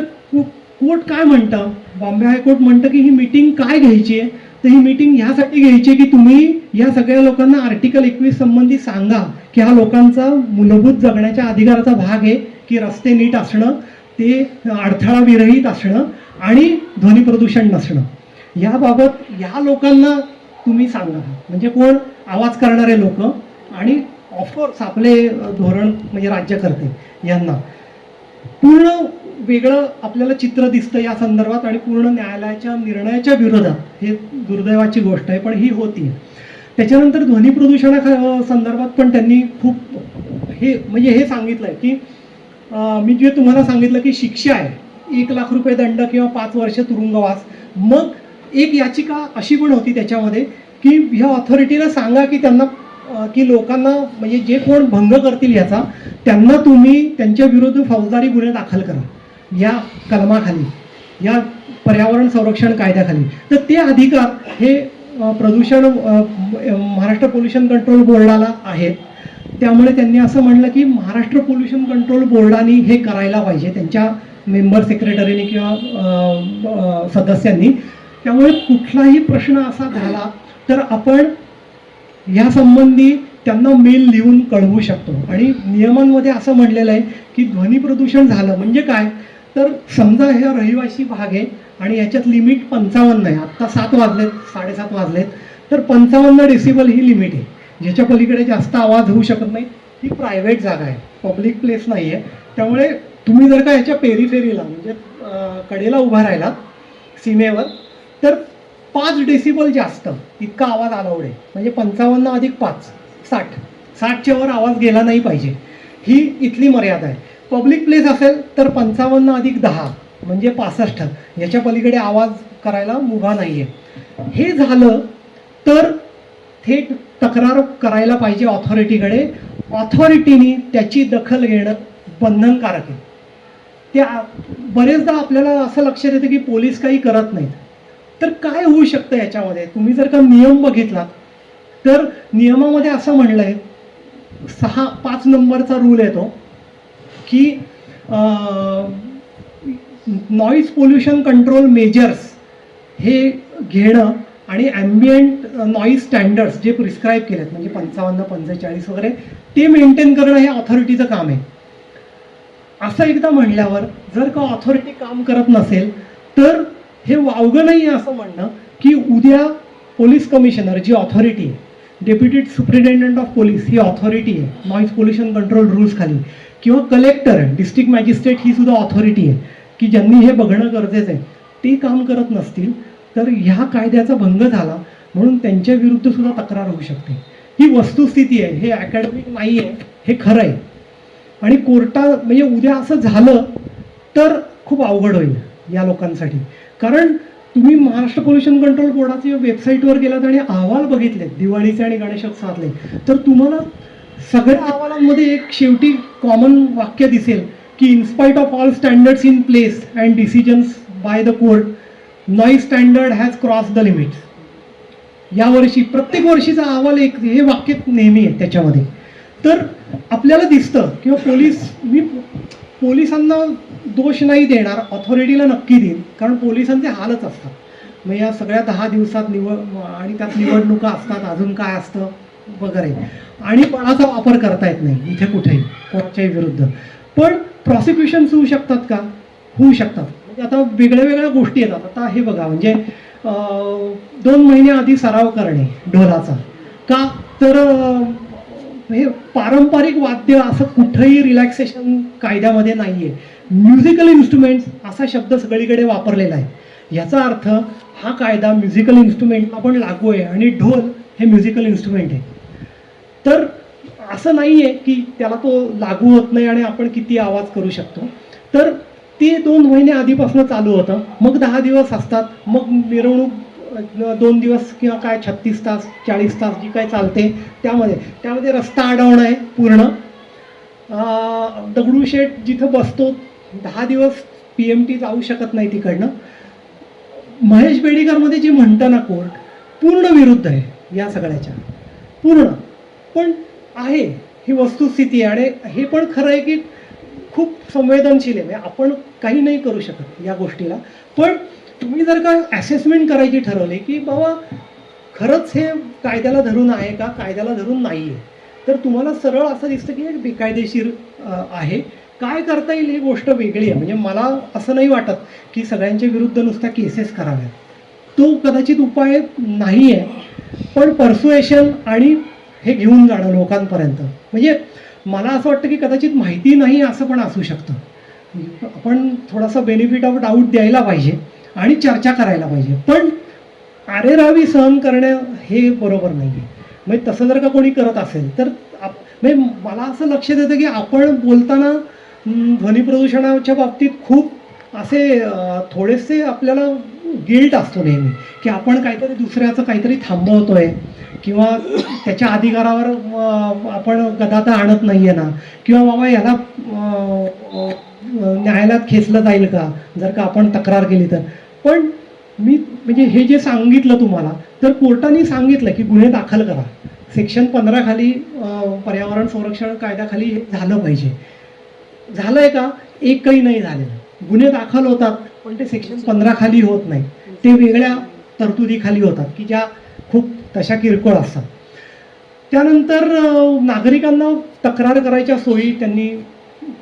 कोर्ट काय म्हणतं, बॉम्बे हायकोर्ट म्हणतं की ही मीटिंग काय घ्यायची आहे, तर ही मीटिंग ह्यासाठी घ्यायची आहे की तुम्ही या सगळ्या लोकांना आर्टिकल 21 संबंधी सांगा की हा लोकांचा मूलभूत जगण्याच्या अधिकाराचा भाग आहे की रस्ते नीट असणं, ते अडथळा विरहित असणं आणि ध्वनी प्रदूषण नसणं. याबाबत या लोकांना तुम्ही सांगा. म्हणजे कोण, आवाज करणारे लोक आणि ऑफकोर्स आपले धोरण म्हणजे राज्यकर्ते यांना. पूर्ण वेगळं आपल्याला चित्र दिसतं या संदर्भात आणि पूर्ण न्यायालयाच्या निर्णयाच्या विरोधात. हे दुर्दैवाची गोष्ट आहे, पण ही होती. त्याच्यानंतर ध्वनी प्रदूषणा संदर्भात पण त्यांनी खूप म्हणजे हे सांगितलंय की मी जे तुम्हाला सांगितलं की शिक्षा आहे 1 लाख रुपये दंड किंवा 5 वर्ष तुरुंगवास. मग एक याचिका अशी पण होती त्याच्यामध्ये की ह्या ऑथॉरिटीला सांगा की त्यांना की लोकांना म्हणजे जे कोण भंग करतील याचा, त्यांना तुम्ही त्यांच्या विरुद्ध फौजदारी गुन्हे दाखल करा या कलमाखाली, या पर्यावरण संरक्षण कायद्याखाली. तर ते अधिकार हे प्रदूषण महाराष्ट्र पोल्युशन कंट्रोल बोर्डाला आहेत. त्यामुळे त्यांनी असं म्हणलं की महाराष्ट्र पोल्युशन कंट्रोल बोर्डाने हे करायला पाहिजे, त्यांच्या मेंबर सेक्रेटरीने किंवा सदस्यांनी. त्यामुळे कुठलाही प्रश्न असा झाला तर आपण यासंबंधी त्यांना मेल लिहून कळवू शकतो. आणि नियमांमध्ये असं म्हणलेलं आहे की ध्वनी प्रदूषण झालं म्हणजे काय, तर समजा हे रहिवासी भाग आहे आणि याच्यात लिमिट 55 आहे. आत्ता 7 वाजलेत, 7:30 वाजलेत, तर 55 डेसिबल ही लिमिट आहे. ज्याच्या पलीकडे जास्त आवाज होऊ शकत नाही. ही प्रायव्हेट जागा आहे, पब्लिक प्लेस नाही आहे. त्यामुळे तुम्ही जर का याच्या पेरिफेरीला म्हणजे कडेला उभा राहिलात सीमेवर, तर 5 डेसिबल जास्त इतका आवाज अलाउड आहे. म्हणजे 55 अधिक 5 60, 60च्या वर आवाज गेला नाही पाहिजे, ही इथली मर्यादा आहे. पब्लिक प्लेस असेल तर 55 अधिक 10 म्हणजे 65, याच्या पलीकडे आवाज करायला मुभा नाही आहे. हे झालं तर थेट तक्रार करायला पाहिजे ऑथॉरिटीकडे. ऑथॉरिटीनी त्याची दखल घेणं बंधनकारक आहे. त्या बरेचदा आपल्याला असं लक्षात येतं की पोलीस काही करत नाहीत. तर काय होऊ शकतं याच्यामध्ये, तुम्ही जर का नियम बघितलात तर नियमामध्ये असं म्हणलं आहे, 5 नंबरचा रूल येतो की नॉईज पोल्युशन कंट्रोल मेजर्स हे घेणं आणि ॲम्बियंट नॉईज स्टँडर्ड्स जे प्रिस्क्राईब केलेत म्हणजे 55, 45 वगैरे ते मेंटेन करणं हे ऑथॉरिटीचं काम आहे. असं एकदा म्हणल्यावर जर का ऑथॉरिटी काम करत नसेल तर हे वावगं नाही आहे असं म्हणणं की उद्या पोलीस कमिशनर जी ऑथॉरिटी आहे, deputy superintendent of police he authority आहे नॉईज पोल्युशन कंट्रोल रूल्स खाली, किंवा कलेक्टर डिस्ट्रिक्ट मॅजिस्ट्रेट ही सुद्धा ऑथॉरिटी आहे की ज्यांनी हे बघणं गरजेचं आहे, ते काम करत नसतील तर ह्या कायद्याचा भंग झाला म्हणून त्यांच्या विरुद्ध सुद्धा तक्रार होऊ शकते. ही वस्तुस्थिती आहे, हे अकॅडमिक नाही आहे, हे खरं आहे. आणि कोर्टात म्हणजे उद्या असं झालं तर खूप अवघड होईल या लोकांसाठी. कारण तुम्ही महाराष्ट्र पोल्युशन कंट्रोल बोर्डाच्या वेबसाईटवर गेलात आणि अहवाल बघितले दिवाळीचे आणि गणेशोत्सवातले, तर तुम्हाला सगळ्या अहवालांमध्ये एक शेवटी कॉमन वाक्य दिसेल की in spite of all standards in place and decisions by the court, noise standard has cross the limits. यावर्षी प्रत्येक वर्षीचा अहवाल एक हे वाक्य नेहमी आहे त्याच्यामध्ये. तर आपल्याला दिसतं किंवा मी पोलिसांना दोष नाही देणार, ऑथॉरिटीला नक्की देईन, कारण पोलिसांचे हालच असतात. मग या सगळ्या 10 दिवसात आणि त्यात निवडणुका असतात, अजून काय असतं वगैरे, आणि बळाचा वापर करता येत नाही इथे कुठेही कोणाच्याही विरुद्ध. पण प्रॉसिक्युशन्स होऊ शकतात का? होऊ शकतात. म्हणजे आता वेगळ्या वेगळ्या गोष्टी येतात. आता हे बघा, म्हणजे 2 महिने आधी सराव करणे ढोलाचा, का तर हे पारंपरिक वाद्य असं कुठंही रिलॅक्सेशन कायद्यामध्ये नाही आहे. म्युझिकल इन्स्ट्रुमेंट्स असा शब्द सगळीकडे वापरलेला आहे. याचा अर्थ हा कायदा म्युझिकल इन्स्ट्रुमेंटला पण लागू आहे आणि ढोल हे म्युझिकल इन्स्ट्रुमेंट आहे. तर असं नाही आहे की त्याला तो लागू होत नाही आणि आपण किती आवाज करू शकतो. तर ते 2 महिने आधीपासून चालू होतं. मग 10 दिवस असतात, मग मिरवणूक 2 दिवस किंवा काय 36 तास 40 तास जी काय चालते त्यामध्ये रस्ता अडवणं आहे पूर्ण. दगडूशेठ जिथं बसतो 10 दिवस PMT जाऊ शकत नाही तिकडनं. महेश बेडीकरमध्ये जे म्हणतं ना कोर्ट, पूर्ण विरुद्ध आहे या सगळ्याच्या, पूर्ण. पण आहे ही वस्तुस्थिती आहे आणि हे पण खरं आहे की खूप संवेदनशील आहे. म्हणजे आपण काही नाही करू शकत या गोष्टीला. पण तुम्ही जर का असेसमेंट करायची ठरवली की बाबा खरंच हे कायद्याला धरून आहे का, कायद्याला धरून नाही आहे, तर तुम्हाला सरळ असं दिसतं की हे बेकायदेशीर आहे. काय करता येईल ही गोष्ट वेगळी आहे. म्हणजे मला असं नाही वाटत की सगळ्यांच्या विरुद्ध नुसत्या केसेस कराव्यात, तो कदाचित उपाय नाही आहे. पण पर्सुएशन आणि हे घेऊन जाणं लोकांपर्यंत, म्हणजे मला असं वाटतं की कदाचित माहिती नाही असं पण असू शकतं. आपण थोडासा बेनिफिट ऑफ डाऊट द्यायला पाहिजे आणि चर्चा करायला पाहिजे. पण आरेरावी सहन करणं हे बरोबर नाही आहे. म्हणजे तसं जर का कोणी करत असेल तर म्हणजे मला असं लक्षात येतं की आपण बोलताना ध्वनी प्रदूषणाच्या बाबतीत खूप असे थोडेसे आपल्याला गिल्ट असतो नेहमी की आपण काहीतरी दुसऱ्याचं काहीतरी थांबवतोय किंवा त्याच्या अधिकारावर आपण गदाता आणत नाही आहे ना, किंवा बाबा याला न्यायालयात खेचलं जाईल का जर का आपण तक्रार केली तर. पण मी म्हणजे हे जे सांगितलं तुम्हाला, तर कोर्टाने सांगितलं की गुन्हे दाखल करा. सेक्शन 15 खाली पर्यावरण संरक्षण कायद्याखाली हे झालं पाहिजे. झालं आहे का? एकही नाही झालेलं. गुन्हे दाखल होतात पण ते सेक्शन 15 खाली होत नाही, ते वेगळ्या तरतुदीखाली होतात की ज्या खूप तशा किरकोळ असतात. त्यानंतर नागरिकांना तक्रार करायच्या सोयी त्यांनी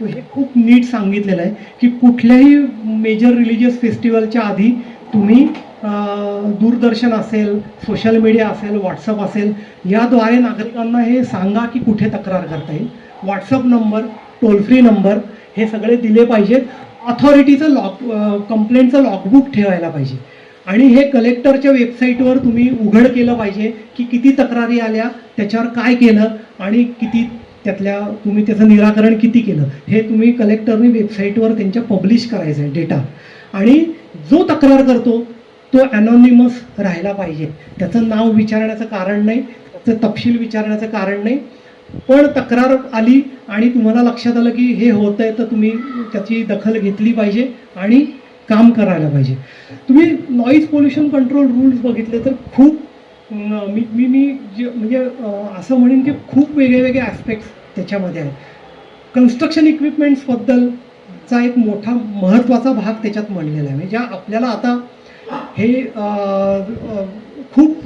हे खूप नीट सांगितलेलं आहे की कुठल्याही मेजर रिलिजियस फेस्टिवलच्या आधी तुम्ही दूरदर्शन असेल, सोशल मीडिया असेल, व्हॉट्सअप असेल, याद्वारे नागरिकांना हे सांगा की कुठे तक्रार करता येईल. WhatsApp number, toll free number हे सगळे दिले पाहिजेत. ऑथॉरिटीचं कंप्लेंटचं लॉगबुक ठेवायला पाहिजे आणि हे कलेक्टरच्या वेबसाईटवर तुम्ही उघड केलं पाहिजे की किती तक्रारी आल्या, त्याच्यावर काय केलं आणि किती त्यातल्या तुम्ही त्याचं निराकरण किती केलं, हे तुम्ही कलेक्टरने वेबसाईटवर त्यांच्या पब्लिश करायचं आहे डेटा. आणि जो तक्रार करतो तो ॲनॉनिमस राहायला पाहिजे. त्याचं नाव विचारण्याचं कारण नाही, त्याचं तपशील विचारण्याचं कारण नाही. पण तक्रार आली आणि तुम्हाला लक्षात आलं की हे होतंय तर तुम्ही त्याची दखल घेतली पाहिजे आणि काम करायला पाहिजे. तुम्ही नॉईज पोल्युशन कंट्रोल रूल्स बघितले तर खूप मी म्हणजे असं म्हणेन की खूप वेगळे ॲस्पेक्ट्स त्याच्यामध्ये आहेत. कन्स्ट्रक्शन इक्विपमेंट्सबद्दलचा एक मोठा महत्त्वाचा भाग त्याच्यात मांडलेला आहे. म्हणजे आपल्याला आता हे खूप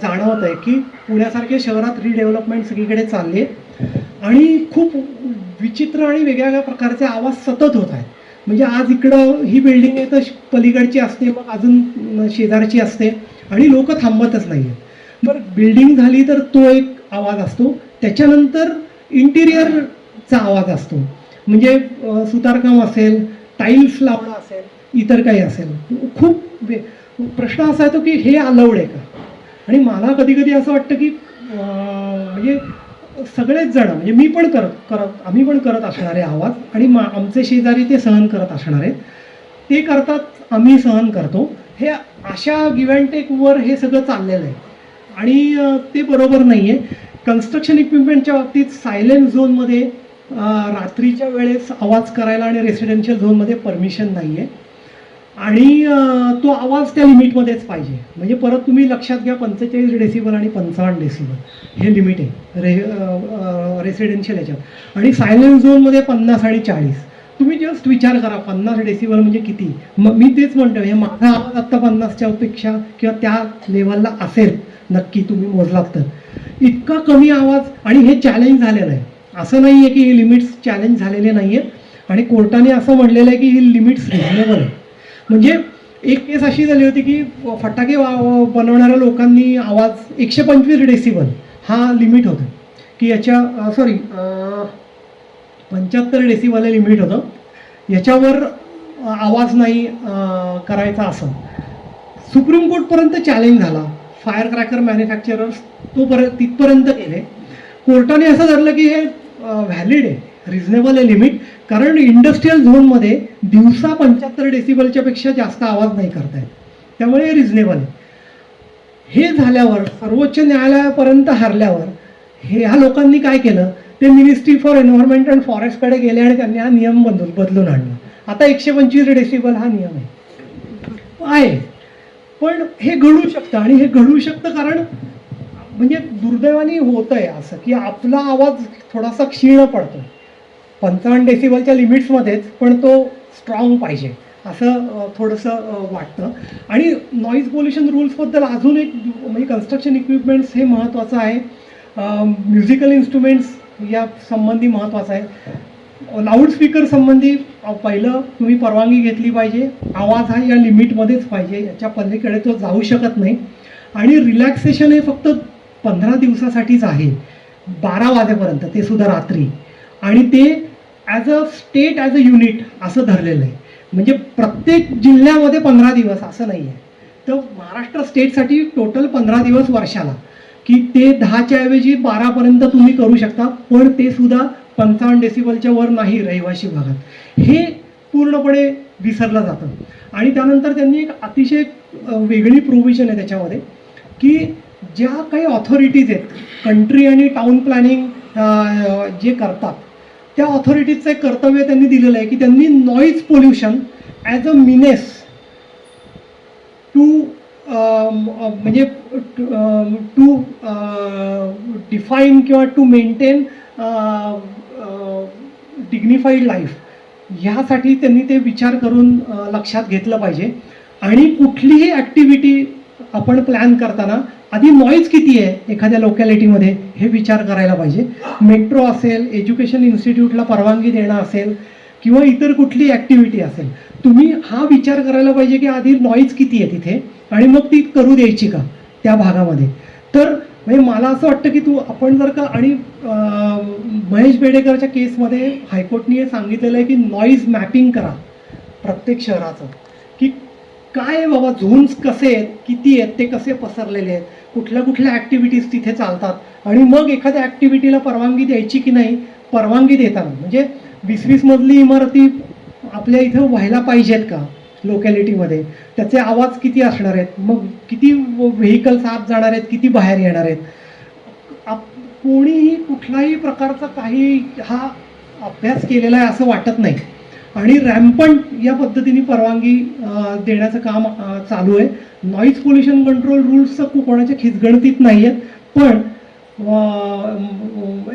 जाणवत आहे की पुण्यासारख्या शहरात रिडेव्हलपमेंट सगळीकडे चालली आहे आणि खूप विचित्र आणि वेगळ्या प्रकारचे आवाज सतत होत आहेत. म्हणजे आज इकडं ही बिल्डिंग आहे तर पलीकडची असते, मग अजून शेजारची असते आणि लोक थांबतच नाही आहेत. बरं, बिल्डिंग झाली तर तो एक आवाज असतो, त्याच्यानंतर इंटिरियरचा आवाज असतो. म्हणजे सुतारकाम असेल, टाईल्स लावणं असेल, इतर काही असेल. खूप प्रश्न असा येतो की हे अलाउड आहे का? आणि मला कधी कधी असं वाटतं की म्हणजे सगळेच जण, म्हणजे मी पण आम्ही पण करत असणारे आवाज आणि आमचे शेजारी ते सहन करत असणारे, ते करतात, आम्ही सहन करतो. हे अशा गिव्ह अँड टेकवर हे सगळं चाललेलं आहे आणि ते बरोबर नाही आहे. कन्स्ट्रक्शन इक्विपमेंटच्या बाबतीत सायलेंट झोनमध्ये रात्रीच्या वेळेस आवाज करायला आणि रेसिडेन्शियल झोनमध्ये परमिशन नाही आहे आणि तो आवाज त्या लिमिटमध्येच पाहिजे. म्हणजे परत तुम्ही लक्षात घ्या 45 डेसिबल आणि 55 डेसिबल हे लिमिट आहे रेसिडेन्शियल याच्यात आणि सायलेंट झोनमध्ये 50 आणि 40. तुम्ही जस्ट विचार करा 50 डेसिबल म्हणजे किती. मग मी तेच म्हणतो हे माझा आवाज आत्ता 50च्या पेक्षा किंवा त्या लेवलला असेल नक्की तुम्ही मोजलात तर. इतका कमी आवाज आणि हे चॅलेंज झालेलं आहे. असं नाही आहे की हे लिमिट्स चॅलेंज झालेले नाही आहेत आणि कोर्टाने असं म्हणलेलं आहे की ही लिमिट्स रिझनेबल आहे. म्हणजे एक केस अशी झाली होती की फटाके बनवणाऱ्या लोकांनी आवाज 125 डेसिबल हा लिमिट होता की याच्या 75 डेसिबल हे लिमिट होतं, याच्यावर आवाज नाही करायचा असं. सुप्रीम कोर्टपर्यंत चॅलेंज झाला. फायर क्रॅकर मॅन्युफॅक्चरर्स तिथपर्यंत गेले. कोर्टाने असं धरलं की हे व्हॅलिड आहे, रिझनेबल आहे लिमिट, कारण इंडस्ट्रीयल झोनमध्ये दिवसा 75 डेसिबलच्या पेक्षा जास्त आवाज नाही करतायत, त्यामुळे रिझनेबल आहे. हे झाल्यावर सर्वोच्च न्यायालयापर्यंत हारल्यावर ह्या लोकांनी काय केलं, ते मिनिस्ट्री फॉर एन्व्हायरमेंट अँड फॉरेस्टकडे गेले आणि त्यांनी हा नियम बदलून आणला. आता 125 डेसिबल हा नियम आहे. पण हे घडू शकतं आणि हे घडू शकतं कारण म्हणजे दुर्दैवाने होतं आहे असं की आपला आवाज थोडासा क्षीण पडतो 55 डेसिबलच्या लिमिट्समध्येच, पण तो स्ट्रॉंग पाहिजे असं थोडंसं वाटतं. आणि नॉईज पोल्युशन रूल्सबद्दल अजून एक म्हणजे कन्स्ट्रक्शन इक्विपमेंट्स हे महत्त्वाचं आहे, म्युझिकल इन्स्ट्रुमेंट्स या संबंधी महत्त्वाचं आहे. लाऊडस्पीकर संबंधी पहिलं तुम्ही परवानगी घेतली पाहिजे. आवाज हा या लिमिटमध्येच पाहिजे, याच्या पलीकडे तो जाऊ शकत नाही. आणि रिलॅक्सेशन हे फक्त 15 दिवसासाठीच आहे, 12 वाजेपर्यंत, ते सुद्धा रात्री. आणि ते as a state as a unit असं धरलेलं आहे. म्हणजे प्रत्येक जिल्ह्यामध्ये 15 दिवस असं नाही आहे. तर महाराष्ट्र स्टेटसाठी टोटल 15 दिवस वर्षाला, की ते 10च्या ऐवजी 12पर्यंत तुम्ही करू शकता, पण ते सुद्धा 55 डेसिबलच्या वर नाही रहिवाशी भागात. हे पूर्णपणे विसरलं जातं. आणि त्यानंतर त्यांनी एक अतिशय वेगळी प्रोव्हिजन आहे त्याच्यामध्ये की ज्या काही ऑथॉरिटीज आहेत कंट्री आणि टाउन प्लॅनिंग जे करतात त्या ऑथॉरिटीजचं एक कर्तव्य त्यांनी दिलेलं आहे की त्यांनी noise pollution as a menace to म्हणजे टू डिफाईन किंवा टू मेंटेन डिग्निफाईड लाईफ ह्यासाठी त्यांनी ते विचार करून लक्षात घेतलं पाहिजे. आणि कुठलीही ॲक्टिव्हिटी आपण प्लॅन करताना आधी नॉईज किती आहे एखाद्या लोकॅलिटीमध्ये हे विचार करायला पाहिजे. मेट्रो असेल, एज्युकेशन इन्स्टिट्यूटला परवानगी देणं असेल किंवा इतर कुठली ॲक्टिव्हिटी असेल, तुम्ही हा विचार करायला पाहिजे की आधी नॉईज किती आहे तिथे आणि मग ती करू द्यायची का त्या भागामध्ये. तर म्हणजे मला असं वाटतं की आपण जर का आणि महेश बेडेकरच्या केसमध्ये हायकोर्टने हे सांगितलेलं आहे की नॉईज मॅपिंग करा प्रत्येक शहराचं, की काय आहे बाबा झोन्स कसे आहेत, किती आहेत, ते कसे पसरलेले आहेत, कुठल्या कुठल्या ॲक्टिव्हिटीज तिथे चालतात आणि मग एखाद्या ॲक्टिव्हिटीला परवानगी द्यायची की नाही. परवानगी देताना म्हणजे 20-20 मजली इमारती आपल्या इथं व्हायला पाहिजेत का लोकॅलिटीमध्ये, त्याचे आवाज किती असणार आहेत, मग किती व्हेकल्स आत जाणार आहेत, किती बाहेर येणार आहेत. कोणीही कुठलाही प्रकारचा काही हा अभ्यास केलेला आहे असं वाटत नाही. आणि रॅम्पंट या पद्धतीने परवानगी देण्याचं काम चालू आहे. नॉईज पोल्युशन कंट्रोल रूल्सचं कोणाच्या खिचगणतीत नाही आहेत, पण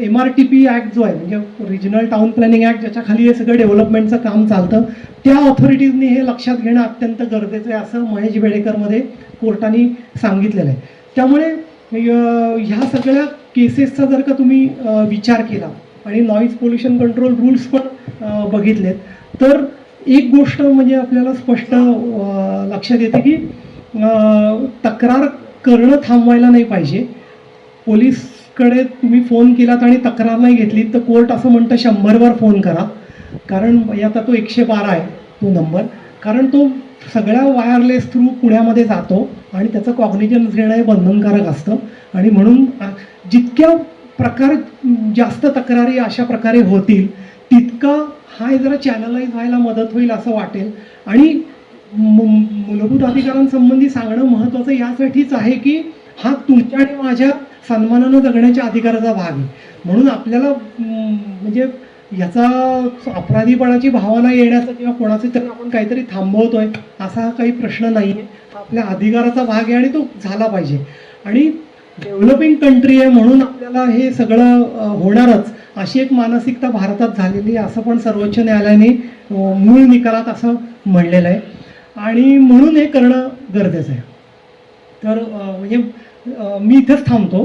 MRTP ॲक्ट जो आहे म्हणजे रिजनल टाउन प्लॅनिंग ॲक्ट ज्याच्या खाली हे सगळं डेव्हलपमेंटचं काम चालतं, त्या ऑथॉरिटीजनी हे लक्षात घेणं अत्यंत गरजेचं आहे असं महेश बेडेकरमध्ये कोर्टाने सांगितलेलं आहे. त्यामुळे ह्या सगळ्या केसेसचा जर का तुम्ही विचार केला आणि नॉईज पोल्युशन कंट्रोल रूल्स पण बघितलेत तर एक गोष्ट म्हणजे आपल्याला स्पष्ट लक्षात येते की तक्रार करणं थांबवायला नाही पाहिजे. पोलीसकडे तुम्ही फोन केलात आणि तक्रार नाही घेतली तर कोर्ट असं म्हणतं 100वर फोन करा, कारण आता तो 112 आहे तो नंबर, कारण तो सगळ्या वायरलेस थ्रू पुण्यामध्ये जातो आणि त्याचं कॉग्निजन्स घेणं हे बंधनकारक असतं. आणि म्हणून जितक्या जास्त तक्रारी अशा प्रकारे होतील तितका हा जरा चॅनलाइज व्हायला मदत होईल असं वाटेल. आणि मूलभूत अधिकारांसंबंधी सांगणं महत्त्वाचं यासाठीच आहे की हा तुमच्या आणि माझ्या सन्मानानं जगण्याच्या अधिकाराचा भाग आहे. म्हणून आपल्याला म्हणजे याचा अपराधीपणाची भावना येण्याचा किंवा कोणाचे तरी आपण काहीतरी थांबवतोय असा हा काही प्रश्न नाही आहे. आपल्या अधिकाराचा भाग आहे आणि तो झाला पाहिजे. आणि डेव्हलपिंग कंट्री आहे म्हणून आपल्याला हे सगळं होणारच अशी एक मानसिकता भारतात झालेली आहे असं पण सर्वोच्च न्यायालयाने मूळ निकालात असं म्हणलेलं आहे. आणि म्हणून हे करणं गरजेचं आहे. तर म्हणजे मी इथंच थांबतो.